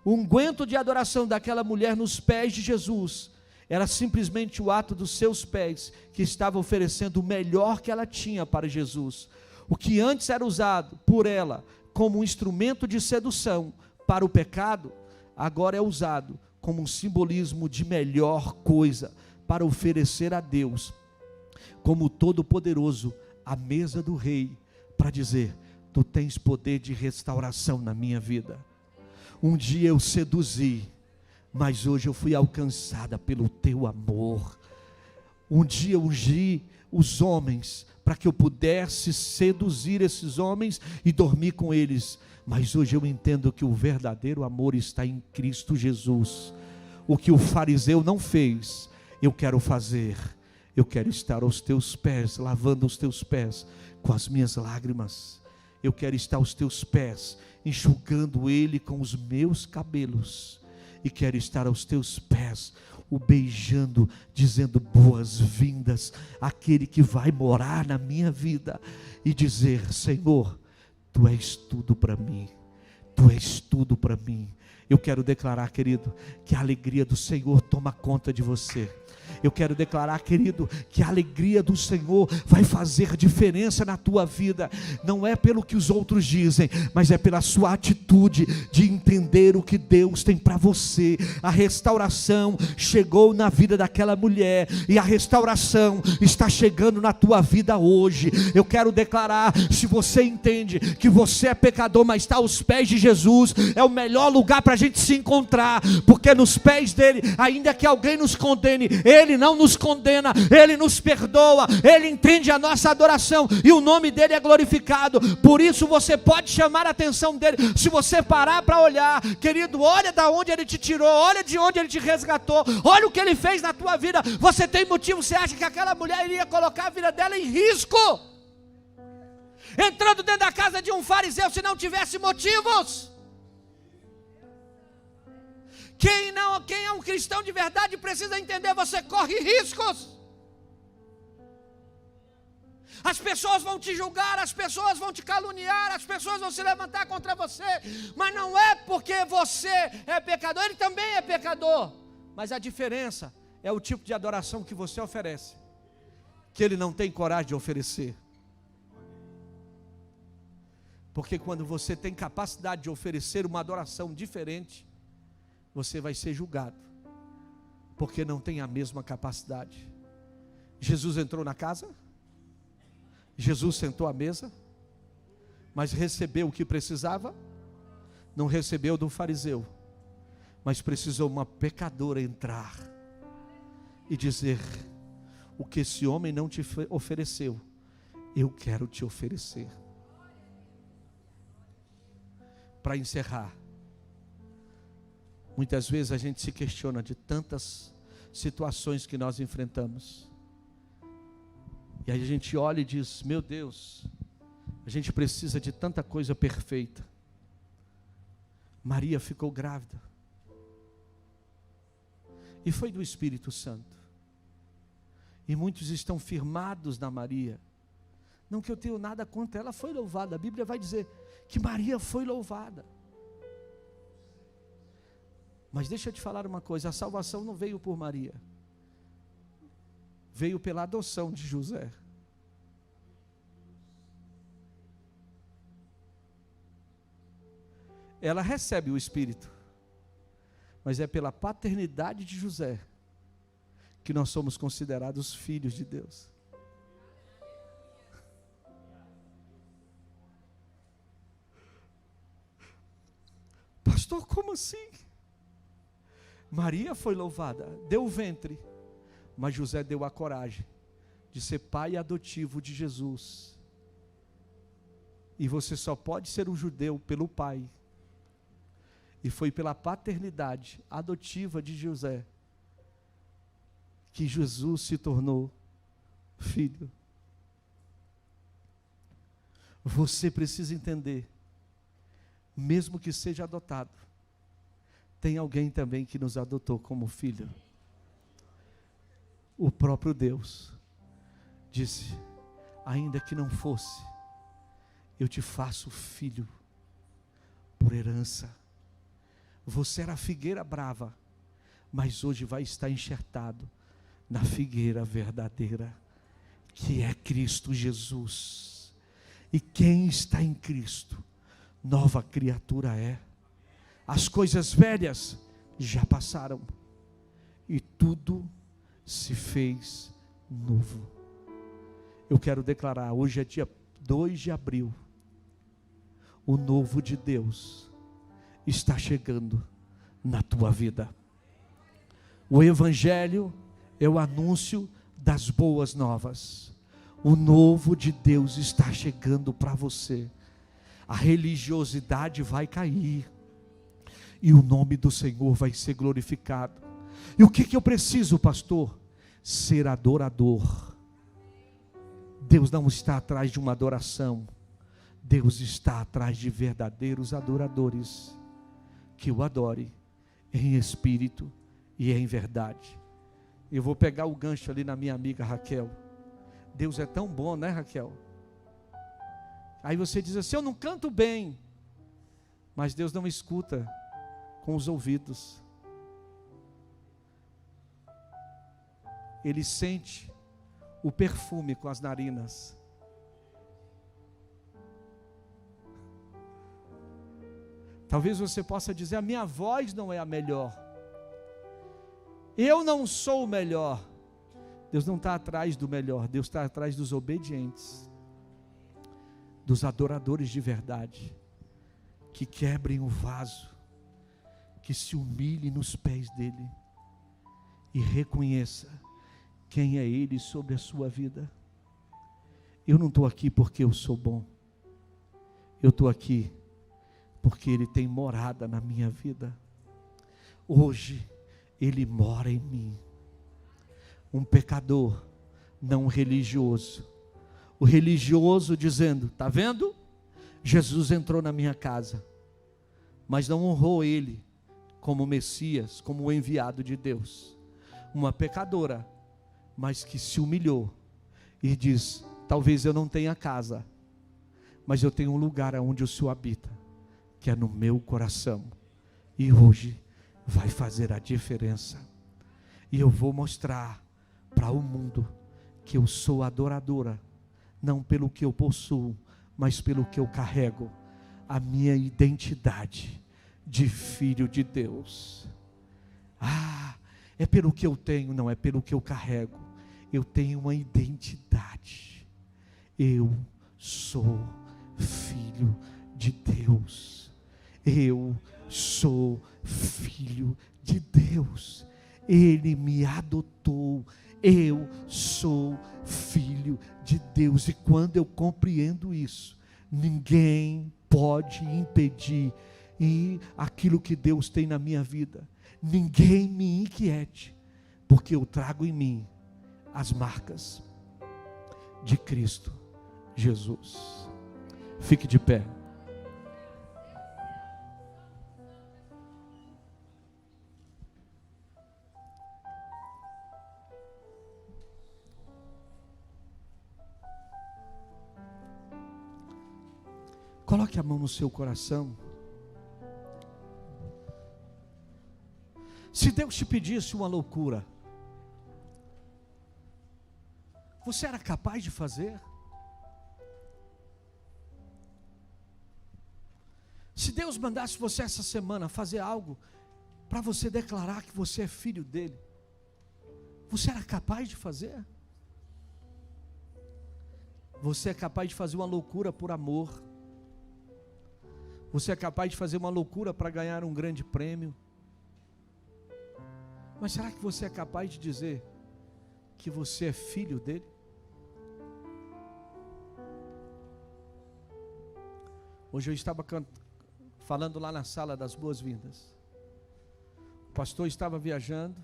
unguento de adoração daquela mulher nos pés de Jesus, era simplesmente o ato dos seus pés, que estava oferecendo o melhor que ela tinha para Jesus. O que antes era usado por ela como um instrumento de sedução para o pecado, agora é usado como um simbolismo de melhor coisa, para oferecer a Deus, como Todo-Poderoso, a mesa do Rei, para dizer: Tu tens poder de restauração na minha vida. Um dia eu seduzi, mas hoje eu fui alcançada pelo Teu amor. Um dia eu ungi os homens, para que eu pudesse seduzir esses homens e dormir com eles, mas hoje eu entendo que o verdadeiro amor está em Cristo Jesus. O que o fariseu não fez, eu quero fazer. Eu quero estar aos Teus pés, lavando os Teus pés com as minhas lágrimas. Eu quero estar aos Teus pés, enxugando ele com os meus cabelos. E quero estar aos Teus pés, o beijando, dizendo: boas-vindas àquele que vai morar na minha vida. E dizer: Senhor, Tu és tudo para mim. Tu és tudo para mim. Eu quero declarar, querido, que a alegria do Senhor toma conta de você. Eu quero declarar, querido, que a alegria do Senhor vai fazer diferença na tua vida. Não é pelo que os outros dizem, mas é pela sua atitude de entender o que Deus tem para você. A restauração chegou na vida daquela mulher, e a restauração está chegando na tua vida hoje. Eu quero declarar: se você entende que você é pecador, mas está aos pés de Jesus, é o melhor lugar para a gente se encontrar, porque nos pés dele, ainda que alguém nos condene, Ele não nos condena, Ele nos perdoa, Ele entende a nossa adoração, e o nome dele é glorificado. Por isso você pode chamar a atenção dele. Se você parar para olhar, querido, olha da onde ele te tirou, olha de onde ele te resgatou, olha o que ele fez na tua vida. Você tem motivo? Você acha que aquela mulher iria colocar a vida dela em risco, entrando dentro da casa de um fariseu, se não tivesse motivos? Quem é um cristão de verdade precisa entender: você corre riscos. As pessoas vão te julgar, as pessoas vão te caluniar, as pessoas vão se levantar contra você, mas não é porque você é pecador, ele também é pecador. Mas a diferença é o tipo de adoração que você oferece, que ele não tem coragem de oferecer. Porque quando você tem capacidade de oferecer uma adoração diferente, você vai ser julgado, porque não tem a mesma capacidade. Jesus entrou na casa, Jesus sentou à mesa, mas recebeu o que precisava? Não recebeu do fariseu, mas precisou uma pecadora entrar e dizer: o que esse homem não te ofereceu, eu quero te oferecer. para encerrar, muitas vezes a gente se questiona de tantas situações que nós enfrentamos. E aí a gente olha e diz: meu Deus, a gente precisa de tanta coisa perfeita. Maria ficou grávida. E foi do Espírito Santo. E muitos estão firmados na Maria. Não que eu tenho nada contra, ela foi louvada. A Bíblia vai dizer que Maria foi louvada. Mas deixa eu te falar uma coisa, a salvação não veio por Maria. Veio pela adoção de José. Ela recebe o Espírito, mas é pela paternidade de José que nós somos considerados filhos de Deus. Pastor, como assim? Maria foi louvada, deu o ventre, mas José deu a coragem de ser pai adotivo de Jesus. E você só pode ser um judeu pelo pai. E foi pela paternidade adotiva de José que Jesus se tornou filho. Você precisa entender, mesmo que seja adotado, tem alguém também que nos adotou como filho. O próprio Deus disse: ainda que não fosse, eu te faço filho por herança. Você era figueira brava, mas hoje vai estar enxertado na figueira verdadeira, que é Cristo Jesus. E quem está em Cristo, nova criatura é. As coisas velhas já passaram e tudo se fez novo. Eu quero declarar, hoje é dia 2 de abril, o novo de Deus está chegando na tua vida. O Evangelho é o anúncio das boas novas. O novo de Deus está chegando para você. A religiosidade vai cair e o nome do Senhor vai ser glorificado. E o que eu preciso, pastor? Ser adorador. Deus não está atrás de uma adoração. Deus está atrás de verdadeiros adoradores que o adore em espírito e em verdade. Eu vou pegar o gancho ali na minha amiga Raquel. Deus é tão bom, né, Raquel? Aí você diz assim: eu não canto bem. Mas Deus não escuta com os ouvidos. Ele sente o perfume com as narinas. Talvez você possa dizer: a minha voz não é a melhor, eu não sou o melhor. Deus não está atrás do melhor, Deus está atrás dos obedientes, dos adoradores de verdade, que quebrem o vaso, que se humilhem nos pés dele e reconheça quem é ele sobre a sua vida. Eu não estou aqui porque eu sou bom, eu estou aqui porque ele tem morada na minha vida. Hoje ele mora em mim. Um pecador, não um religioso. O religioso dizendo: está vendo? Jesus entrou na minha casa, mas não honrou ele como Messias, como o enviado de Deus. Uma pecadora, mas que se humilhou e diz: talvez eu não tenha casa, mas eu tenho um lugar onde o Senhor habita, que é no meu coração, e hoje vai fazer a diferença. E eu vou mostrar para o mundo que eu sou adoradora, não pelo que eu possuo, mas pelo que eu carrego, a minha identidade de filho de Deus. É pelo que eu tenho, não é pelo que eu carrego. Eu tenho uma identidade. Eu sou filho de Deus. Eu sou filho de Deus. Ele me adotou. Eu sou filho de Deus. E quando eu compreendo isso, ninguém pode impedir aquilo que Deus tem na minha vida. Ninguém me inquiete, porque eu trago em mim as marcas de Cristo Jesus. Fique de pé. Coloque a mão no seu coração. Se Deus te pedisse uma loucura, você era capaz de fazer? Se Deus mandasse você essa semana fazer algo para você declarar que você é filho dele, você era capaz de fazer? Você é capaz de fazer uma loucura por amor. Você é capaz de fazer uma loucura para ganhar um grande prêmio. Mas será que você é capaz de dizer que você é filho dele? Hoje eu estava falando lá na sala das boas-vindas. O pastor estava viajando,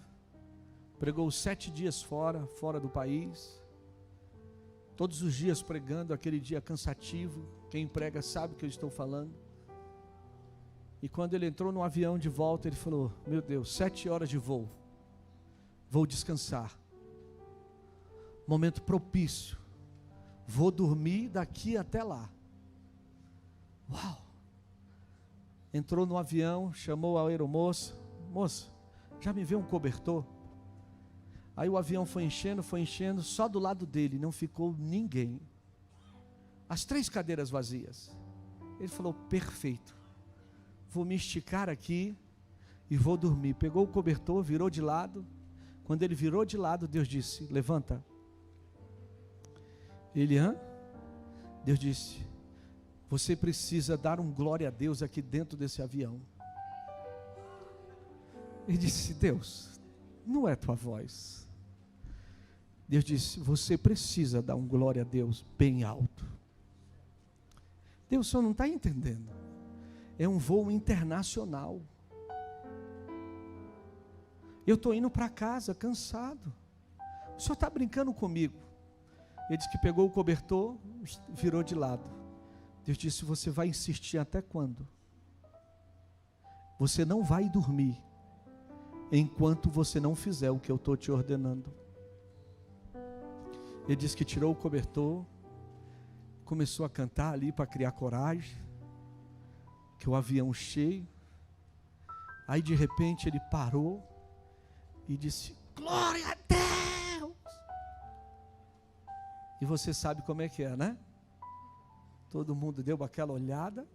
pregou 7 dias fora do país. Todos os dias pregando, aquele dia cansativo. Quem prega sabe o que eu estou falando. E quando ele entrou no avião de volta, ele falou: meu Deus, 7 horas de voo, vou descansar, momento propício, vou dormir daqui até lá. Uau! Entrou no avião, chamou a aeromoça: moça, já me vê um cobertor? Aí o avião foi enchendo, só do lado dele não ficou ninguém, as 3 cadeiras vazias. Ele falou: perfeito, vou me esticar aqui e vou dormir. Pegou o cobertor, virou de lado. Quando ele virou de lado, Deus disse: levanta. Ele, Deus disse: você precisa dar um glória a Deus aqui dentro desse avião. Ele disse: Deus, não é tua voz. Deus disse: você precisa dar um glória a Deus bem alto. Deus só não está entendendo. É um voo internacional. Eu estou indo para casa cansado. O senhor está brincando comigo? Ele disse que pegou o cobertor, virou de lado. Deus disse: você vai insistir até quando? Você não vai dormir enquanto você não fizer o que eu estou te ordenando. Ele disse que tirou o cobertor, começou a cantar ali para criar coragem, que o avião cheio. Aí de repente ele parou e disse: glória a Deus! E você sabe como é que é, né? Todo mundo deu aquela olhada.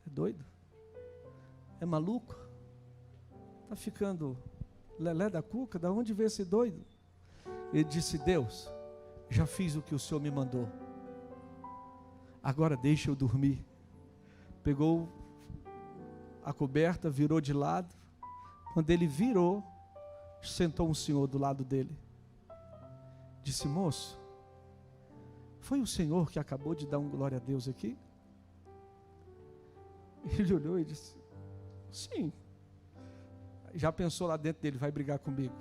É doido? É maluco? Está ficando lelé da cuca? Da onde veio esse doido? Ele disse: Deus, já fiz o que o Senhor me mandou, agora deixa eu dormir. Pegou a coberta, virou de lado. Quando ele virou, sentou um senhor do lado dele. Disse: moço, foi o senhor que acabou de dar um glória a Deus aqui? Ele olhou e disse: sim. Já pensou lá dentro dele: vai brigar comigo,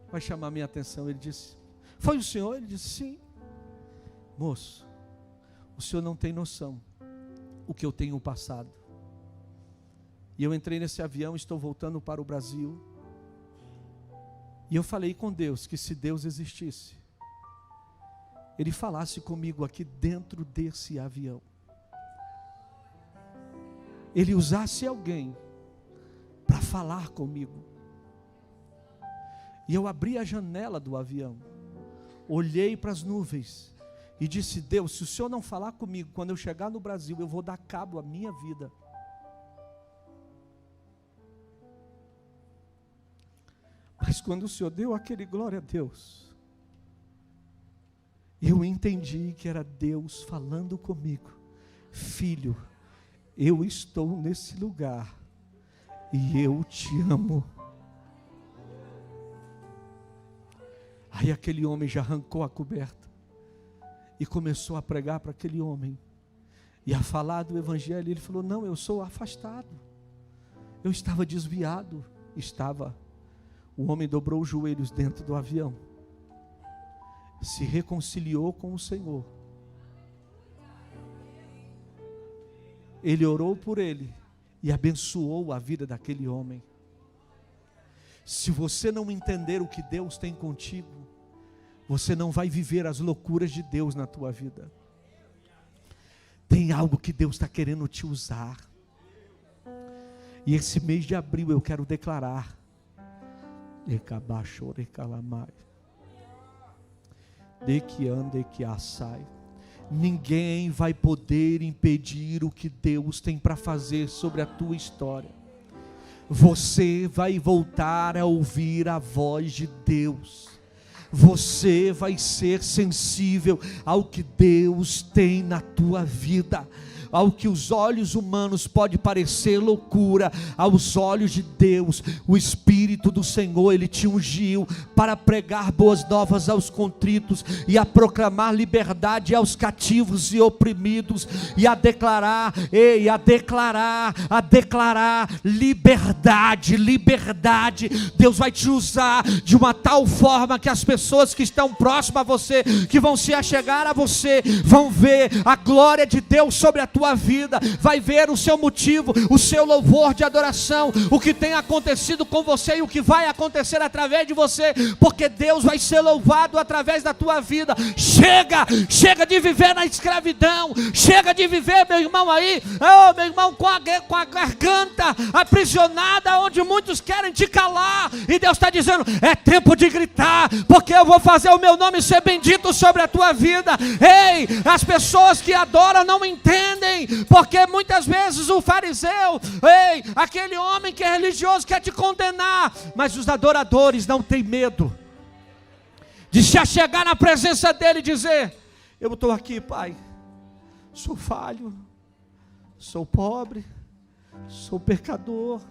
vai chamar minha atenção. Ele disse: foi o senhor? Ele disse: sim. Moço, o senhor não tem noção o que eu tenho passado. E eu entrei nesse avião, estou voltando para o Brasil, e eu falei com Deus que se Deus existisse, Ele falasse comigo aqui dentro desse avião, Ele usasse alguém para falar comigo. E eu abri a janela do avião, olhei para as nuvens e disse: Deus, se o Senhor não falar comigo, quando eu chegar no Brasil, eu vou dar cabo à minha vida. Mas quando o Senhor deu aquele glória a Deus, eu entendi que era Deus falando comigo: filho, eu estou nesse lugar e eu te amo. Aí aquele homem já arrancou a coberta e começou a pregar para aquele homem. e a falar do evangelho. Ele falou: não, eu sou afastado, eu estava desviado. O homem dobrou os joelhos dentro do avião, se reconciliou com o Senhor. Ele orou por ele e abençoou a vida daquele homem. Se você não entender o que Deus tem contigo, você não vai viver as loucuras de Deus na tua vida. Tem algo que Deus está querendo te usar. E esse mês de abril eu quero declarar: ninguém vai poder impedir o que Deus tem para fazer sobre a tua história. Você vai voltar a ouvir a voz de Deus. Você vai ser sensível ao que Deus tem na tua vida. Ao que os olhos humanos pode parecer loucura, aos olhos de Deus, o Espírito do Senhor, Ele te ungiu para pregar boas novas aos contritos, e a proclamar liberdade aos cativos e oprimidos, e a declarar liberdade. Deus vai te usar de uma tal forma que as pessoas que estão próximas a você, que vão se achegar a você, vão ver a glória de Deus sobre a tua vida, vai ver o seu motivo, o seu louvor de adoração, o que tem acontecido com você e o que vai acontecer através de você, porque Deus vai ser louvado através da tua vida. Chega de viver na escravidão, chega de viver, meu irmão, meu irmão, com a garganta aprisionada, onde muitos querem te calar, e Deus está dizendo: é tempo de gritar, porque eu vou fazer o meu nome ser bendito sobre a tua vida. Ei, as pessoas que adoram não entendem, porque muitas vezes o fariseu, aquele homem que é religioso, quer te condenar, mas os adoradores não têm medo de se achegar na presença dele e dizer: eu estou aqui, Pai, sou falho, sou pobre, sou pecador,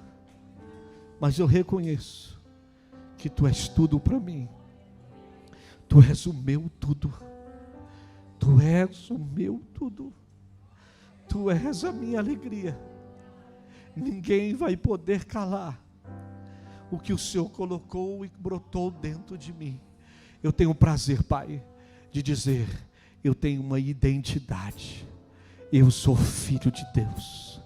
mas eu reconheço que Tu és tudo para mim. Tu és o meu tudo. Tu és o meu tudo. Tu és a minha alegria. Ninguém vai poder calar o que o Senhor colocou e brotou dentro de mim. Eu tenho prazer, Pai, de dizer: eu tenho uma identidade. Eu sou filho de Deus.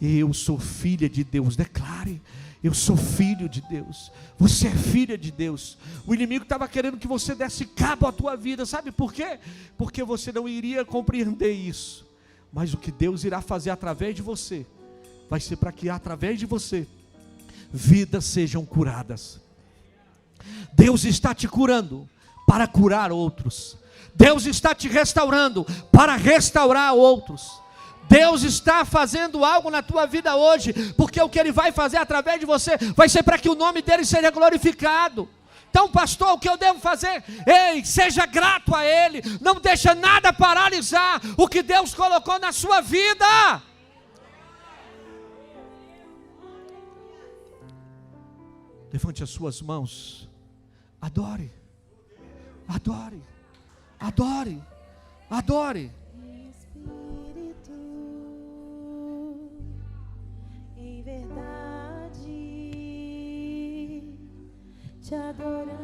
Eu sou filha de Deus. Declare: eu sou filho de Deus. Você é filha de Deus. O inimigo estava querendo que você desse cabo à tua vida. Sabe por quê? Porque você não iria compreender isso. Mas o que Deus irá fazer através de você, vai ser para que através de você, vidas sejam curadas. Deus está te curando para curar outros. Deus está te restaurando para restaurar outros. Deus está fazendo algo na tua vida hoje, porque o que Ele vai fazer através de você, vai ser para que o nome dEle seja glorificado. Então, pastor, o que eu devo fazer? Seja grato a Ele. Não deixa nada paralisar o que Deus colocou na sua vida. Levante as suas mãos. Adore. Adore. Adore. Adore. Espírito, em verdade te adoramos,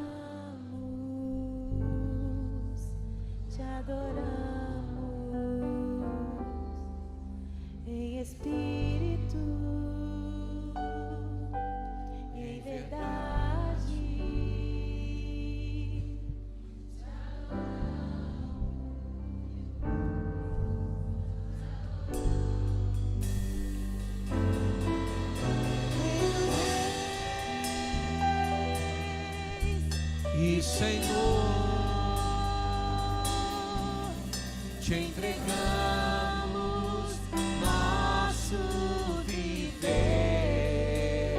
em espírito, em verdade te E Senhor, te entregamos nosso viver,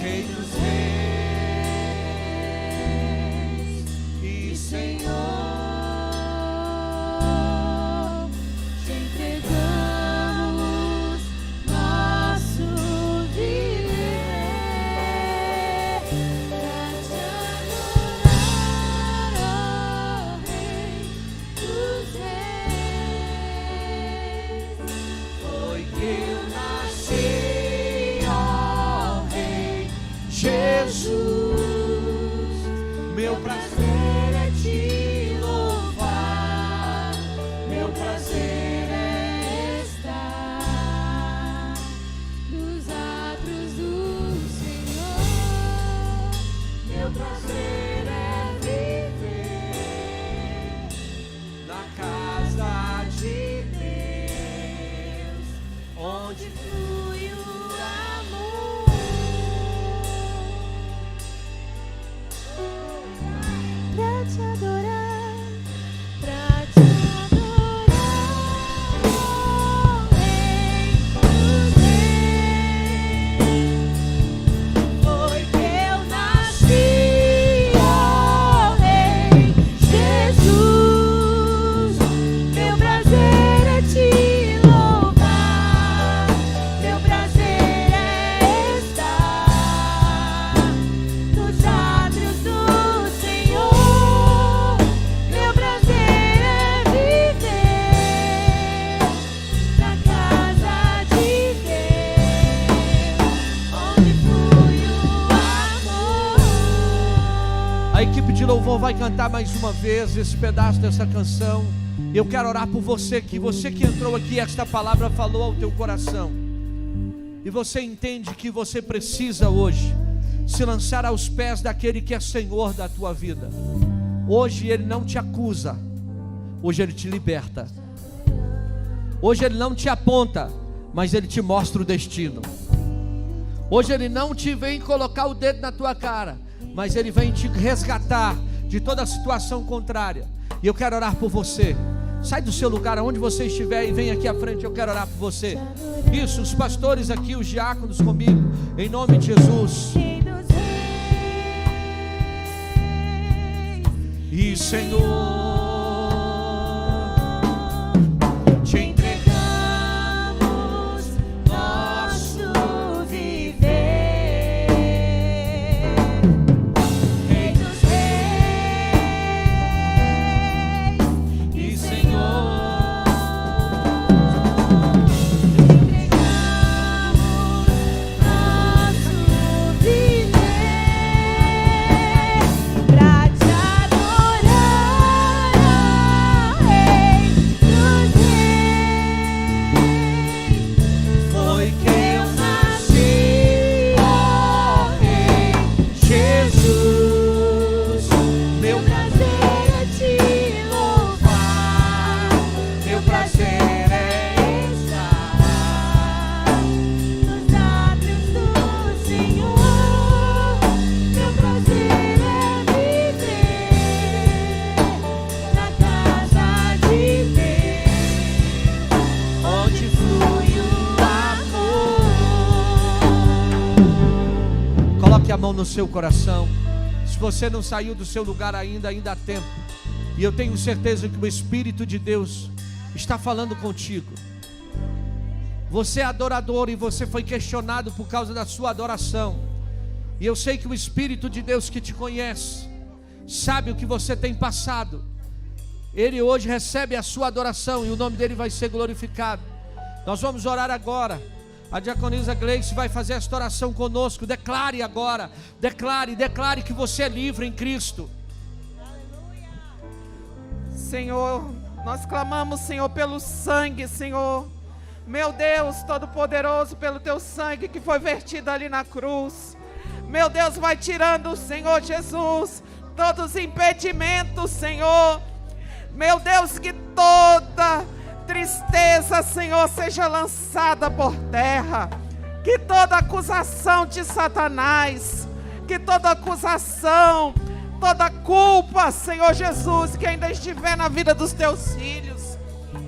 Rei dos Reis e Senhor, te entregamos nosso viver. Te adorar, ó Rei dos prazer é te louvar, meu prazer é estar nos atos do Senhor, meu prazer é viver na casa de Deus, onde flui o amor, pra te adorar, pra te adorar, oh Rei dos Reis. Foi que eu nasci, oh Rei Jesus. Meu prazer é te louvar, meu prazer é estar nos átrios do Senhor, meu prazer é viver na casa de Deus, onde flui o amor. A equipe de louvor vai cantar mais uma vez esse pedaço dessa canção. Eu quero orar por você que entrou aqui, esta palavra falou ao teu coração. E você entende que você precisa hoje se lançar aos pés daquele que é Senhor da tua vida. Hoje Ele não te acusa, hoje Ele te liberta. Hoje Ele não te aponta, mas Ele te mostra o destino. Hoje Ele não te vem colocar o dedo na tua cara, mas Ele vem te resgatar de toda a situação contrária. E eu quero orar por você. Sai do seu lugar, aonde você estiver, e vem aqui à frente, eu quero orar por você. Isso, os pastores aqui, os diáconos comigo, em nome de Jesus. Rei dos Reis, E Senhor, te entregamos nosso viver, Rei dos Reis, e Senhor, nosso viver, pra te adorar, Rei dos Reis. foi que eu nasci, ó Rei Jesus. Meu Prazer é te louvar, meu prazer é estar nos átrios do Senhor, meu prazer é viver na casa de Deus, onde flui o amor. Coloque a mão no seu coração. Se você não saiu do seu lugar ainda há tempo. E eu tenho certeza que o Espírito de Deus está falando contigo. Você é adorador e você foi questionado por causa da sua adoração. E eu sei que o Espírito de Deus que te conhece, sabe o que você tem passado. Ele hoje recebe a sua adoração e o nome dele vai ser glorificado. Nós vamos orar agora. A diaconisa Gleice vai fazer esta oração conosco. Declare agora, declare que você é livre em Cristo. Senhor, nós clamamos, Senhor, pelo sangue, Senhor. Meu Deus Todo-Poderoso, pelo teu sangue que foi vertido ali na cruz. Meu Deus, vai tirando, Senhor Jesus, todos os impedimentos, Senhor. Meu Deus, que toda tristeza, Senhor, seja lançada por terra. Que toda acusação de Satanás, que toda acusação, toda culpa, Senhor Jesus, que ainda estiver na vida dos teus filhos,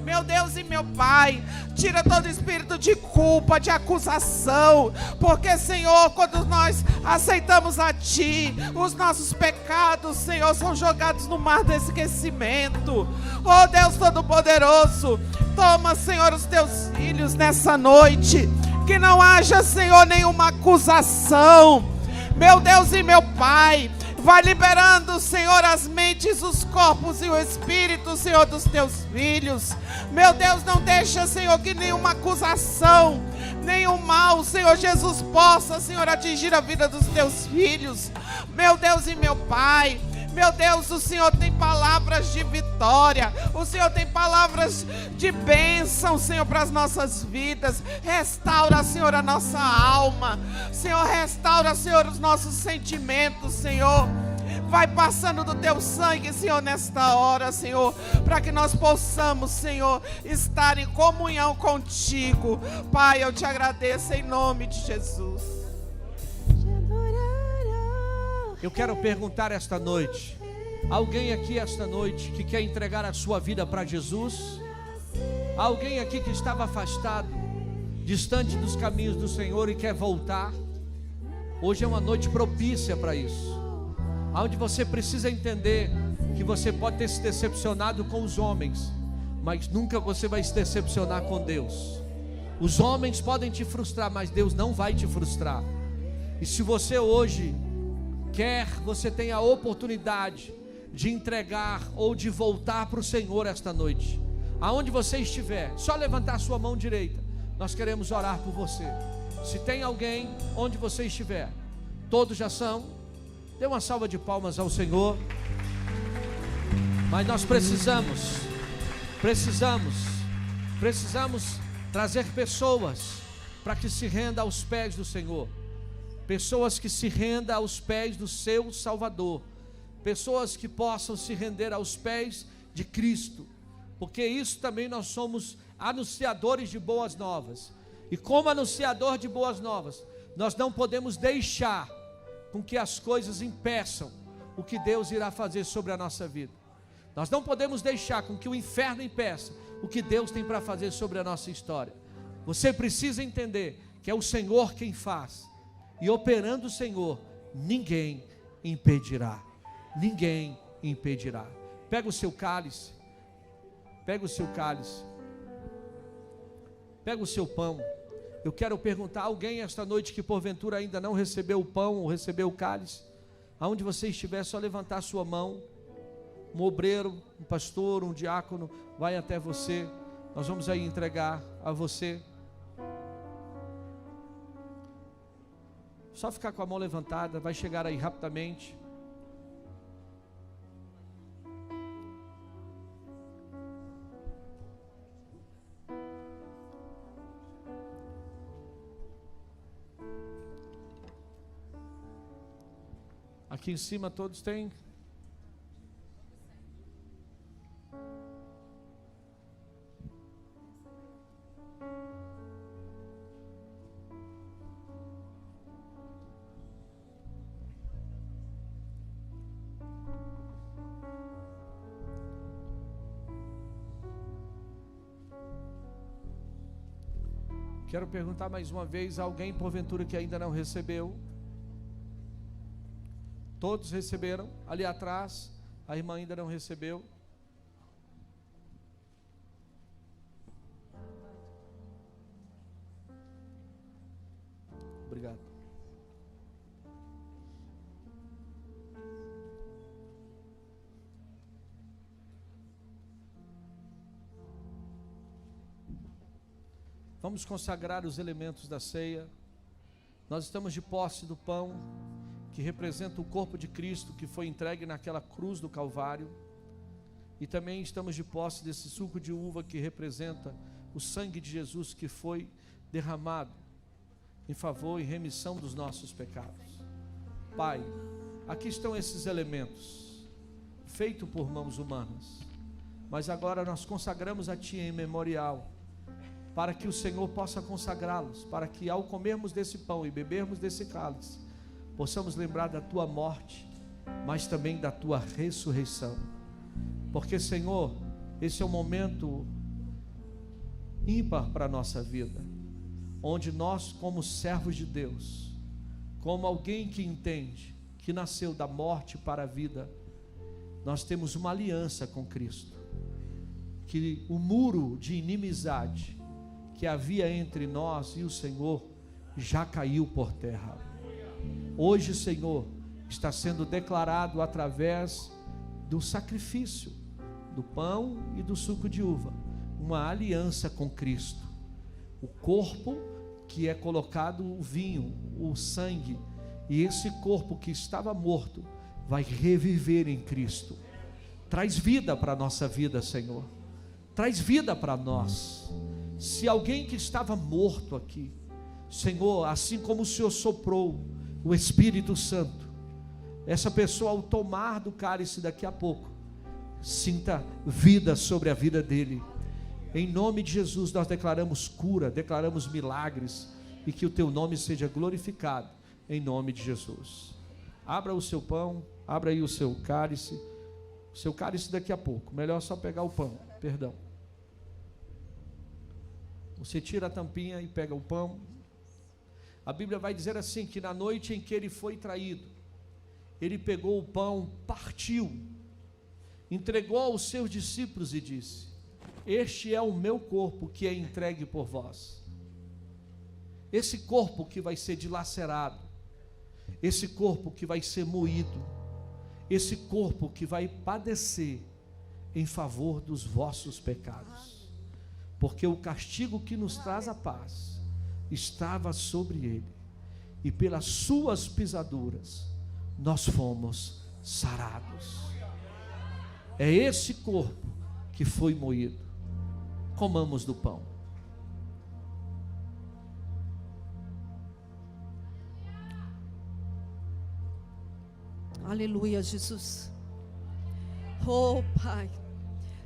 meu Deus e meu Pai, tira todo espírito de culpa, de acusação, porque, Senhor, quando nós aceitamos a Ti, os nossos pecados, Senhor, são jogados no mar do esquecimento. Oh Deus Todo-Poderoso, toma, Senhor, os teus filhos nessa noite, que não haja, Senhor, nenhuma acusação. Meu Deus e meu Pai, vai liberando, Senhor, as mentes, os corpos e o espírito, Senhor, dos teus filhos. Meu Deus, não deixa, Senhor, que nenhuma acusação, nenhum mal, Senhor Jesus, possa, Senhor, atingir a vida dos teus filhos. Meu Deus e meu Pai, Meu Deus, o Senhor tem palavras de vitória, o Senhor tem palavras de bênção, Senhor, para as nossas vidas. Restaura, Senhor, a nossa alma. Senhor, restaura, Senhor, os nossos sentimentos, Senhor. Vai passando do teu sangue, Senhor, nesta hora, Senhor, para que nós possamos, Senhor, estar em comunhão contigo. Pai, eu te agradeço em nome de Jesus. Eu quero perguntar esta noite: alguém aqui esta noite que quer entregar a sua vida para Jesus? Alguém aqui que estava afastado, distante dos caminhos do Senhor e quer voltar? Hoje é uma noite propícia para isso, onde você precisa entender que você pode ter se decepcionado com os homens, mas nunca você vai se decepcionar com Deus. Os homens podem te frustrar, mas Deus não vai te frustrar. E se você hoje quer, você tem a oportunidade de entregar ou de voltar para o Senhor esta noite. Aonde você estiver, só levantar a sua mão direita, nós queremos orar por você. Se tem alguém, onde você estiver, todos já são, dê uma salva de palmas ao Senhor. Mas nós precisamos trazer pessoas para que se renda aos pés do Senhor. Pessoas que se rendam aos pés do seu Salvador. Pessoas que possam se render aos pés de Cristo. Porque isso também nós somos anunciadores de boas novas. E como anunciador de boas novas, nós não podemos deixar com que as coisas impeçam o que Deus irá fazer sobre a nossa vida. Nós não podemos deixar com que o inferno impeça o que Deus tem para fazer sobre a nossa história. Você precisa entender que é o Senhor quem faz. E operando o Senhor, ninguém impedirá. Ninguém impedirá. Pega o seu cálice. Pega o seu cálice. Pega o seu pão. Eu quero perguntar a alguém esta noite que porventura ainda não recebeu o pão ou recebeu o cálice. Aonde você estiver, só levantar a sua mão. Um obreiro, um pastor, um diácono vai até você. Nós vamos aí entregar a você. Só ficar com a mão levantada, vai chegar aí rapidamente. Aqui em cima todos têm. Quero perguntar mais uma vez: alguém porventura que ainda não recebeu? Todos receberam? Ali atrás, a irmã ainda não recebeu. Obrigado. Vamos consagrar os elementos da ceia. Nós estamos de posse do pão, que representa o corpo de Cristo, que foi entregue naquela cruz do Calvário. E também estamos de posse desse suco de uva, que representa o sangue de Jesus, que foi derramado em favor e remissão dos nossos pecados. Pai, aqui estão esses elementos, feitos por mãos humanas, mas agora nós consagramos a Ti em memorial, para que o Senhor possa consagrá-los, para que ao comermos desse pão e bebermos desse cálice, possamos lembrar da Tua morte, mas também da Tua ressurreição. Porque, Senhor, esse é um momento ímpar para a nossa vida, onde nós, como servos de Deus, como alguém que entende que nasceu da morte para a vida, nós temos uma aliança com Cristo, que o muro de inimizade que havia entre nós e o Senhor já caiu por terra. Hoje, Senhor, está sendo declarado através do sacrifício do pão e do suco de uva, uma aliança com Cristo. O corpo que é colocado o vinho, o sangue, e esse corpo que estava morto vai reviver em Cristo. Traz vida para a nossa vida, Senhor. Traz vida para nós. Se alguém que estava morto aqui, Senhor, assim como o Senhor soprou o Espírito Santo, essa pessoa, ao tomar do cálice daqui a pouco, sinta vida sobre a vida dele. Em nome de Jesus nós declaramos cura, declaramos milagres, e que o teu nome seja glorificado, em nome de Jesus. Abra o seu pão, abra aí o seu cálice daqui a pouco, melhor só pegar o pão, perdão. Você tira a tampinha e pega o pão. A Bíblia vai dizer assim, que na noite em que ele foi traído, ele pegou o pão, partiu, entregou aos seus discípulos e disse: este é o meu corpo que é entregue por vós. Esse corpo que vai ser dilacerado, esse corpo que vai ser moído, esse corpo que vai padecer em favor dos vossos pecados, porque o castigo que nos traz a paz estava sobre ele, e pelas suas pisaduras nós fomos sarados. É esse corpo que foi moído. Comamos do pão. Aleluia, Jesus. Oh, Pai.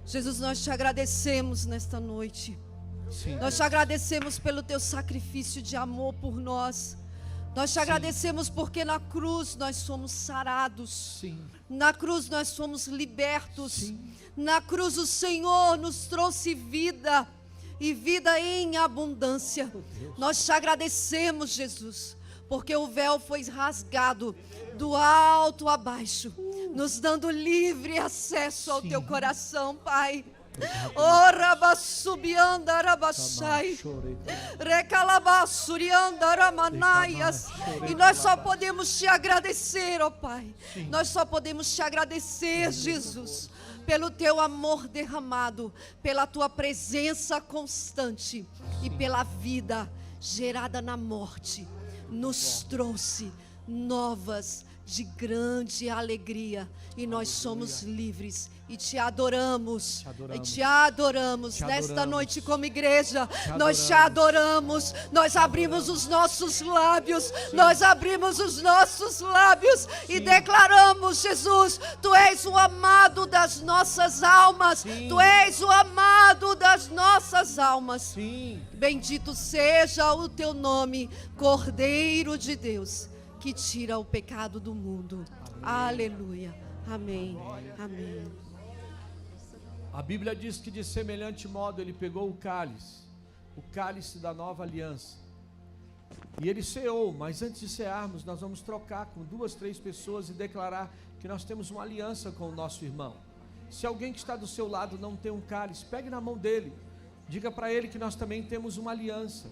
Jesus, nós te agradecemos nesta noite. Sim, Nós te agradecemos pelo teu sacrifício de amor por nós. Nós te agradecemos porque na cruz nós somos sarados. sim, Na cruz nós somos libertos. sim. Na cruz o Senhor nos trouxe vida, e vida em abundância. Nós te agradecemos, Jesus, porque o véu foi rasgado do alto a baixo, nos dando livre acesso ao teu coração, Pai. Oh, rabassubianda rabassai, recalabassurianda ramanaias. E nós só podemos te agradecer, ó Pai. Nós só podemos te agradecer, Jesus, pelo teu amor derramado, pela tua presença constante e pela vida gerada na morte. Nos trouxe novas de grande alegria, e nós somos livres e te adoramos, nesta noite como igreja. Nós te adoramos, nós abrimos os nossos lábios, e declaramos: Jesus, tu és o amado das nossas almas, tu és o amado das nossas almas. Sim. Bendito seja o teu nome, Cordeiro de Deus, que tira o pecado do mundo. Aleluia. Amém. Amém. A Bíblia diz que de semelhante modo ele pegou o cálice da nova aliança, e ele ceou. Mas antes de cearmos, nós vamos trocar com 2, 3 pessoas e declarar que nós temos uma aliança com o nosso irmão. Se alguém que está do seu lado não tem um cálice, pegue na mão dele, diga para ele que nós também temos uma aliança.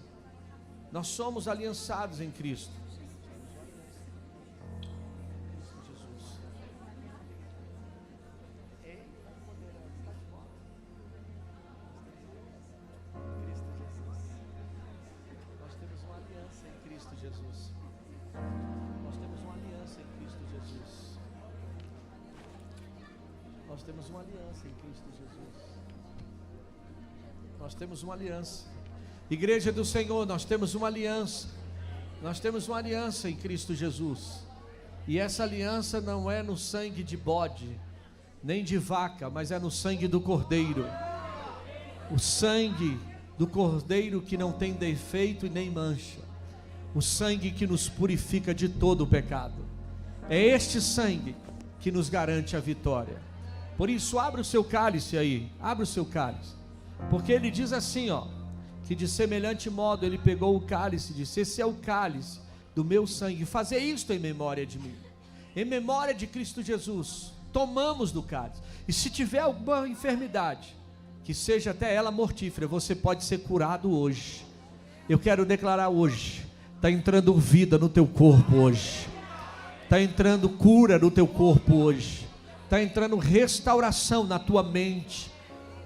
Nós somos aliançados em Cristo. Nós temos uma aliança em Cristo Jesus. Nós temos uma aliança. Igreja do Senhor, nós temos uma aliança. Nós temos uma aliança em Cristo Jesus. E essa aliança não é no sangue de bode, nem de vaca, mas é no sangue do Cordeiro. O sangue do Cordeiro que não tem defeito e nem mancha. O sangue que nos purifica de todo o pecado. É este sangue que nos garante a vitória. Por isso, abra o seu cálice aí, abra o seu cálice, porque ele diz assim, ó, que de semelhante modo ele pegou o cálice e disse: esse é o cálice do meu sangue, fazer isto em memória de mim. Em memória de Cristo Jesus, tomamos do cálice. E se tiver alguma enfermidade, que seja até ela mortífera, você pode ser curado hoje. Eu quero declarar hoje, está entrando vida no teu corpo hoje, está entrando cura no teu corpo hoje, está entrando restauração na tua mente.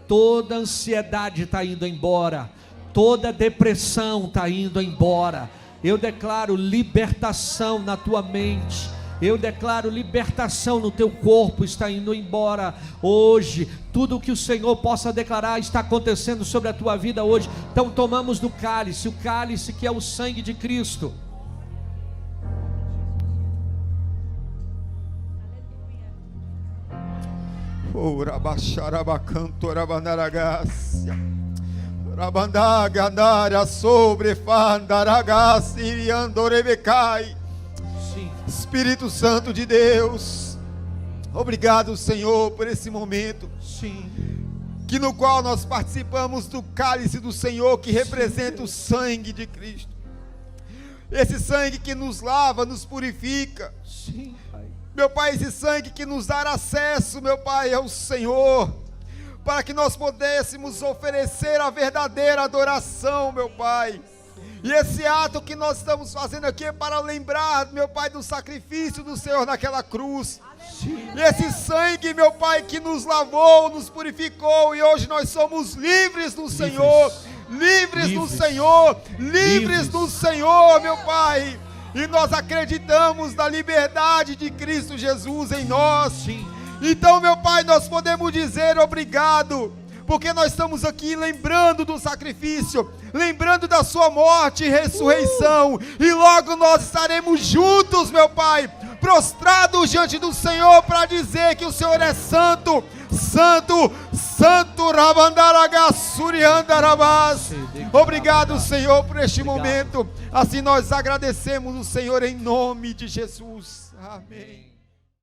Toda ansiedade está indo embora, toda depressão está indo embora. Eu declaro libertação na tua mente, Eu declaro libertação no teu corpo, está indo embora hoje. Tudo o que o Senhor possa declarar está acontecendo sobre a tua vida hoje. Então tomamos do cálice, o cálice que é o sangue de Cristo. Ora baixarabacanto rabanaragácia. Rabandaganara sobre fandaragaciriandorebecai. Sim. Espírito Santo de Deus, obrigado, Senhor, por esse momento. Sim. Que no qual nós participamos do cálice do Senhor, que representa o sangue de Cristo. Esse sangue que nos lava, nos purifica. Sim, Pai. Meu Pai, esse sangue que nos dá acesso, meu Pai, ao Senhor, para que nós pudéssemos oferecer a verdadeira adoração, meu Pai. E esse ato que nós estamos fazendo aqui é para lembrar, meu Pai, do sacrifício do Senhor naquela cruz. Sim. E esse sangue, meu Pai, que nos lavou, nos purificou, e hoje nós somos livres no Senhor, livres no Senhor, livres no Senhor, meu Pai. E nós acreditamos na liberdade de Cristo Jesus em nós. Sim. Então, meu Pai, nós podemos dizer obrigado, porque nós estamos aqui lembrando do sacrifício, lembrando da sua morte e ressurreição, e logo nós estaremos juntos, meu Pai, prostrados diante do Senhor, para dizer que o Senhor é santo, santo, santo. Rabandaragassuriandarabás. Obrigado, Senhor, por este momento. Assim nós agradecemos o Senhor em nome de Jesus. Amém.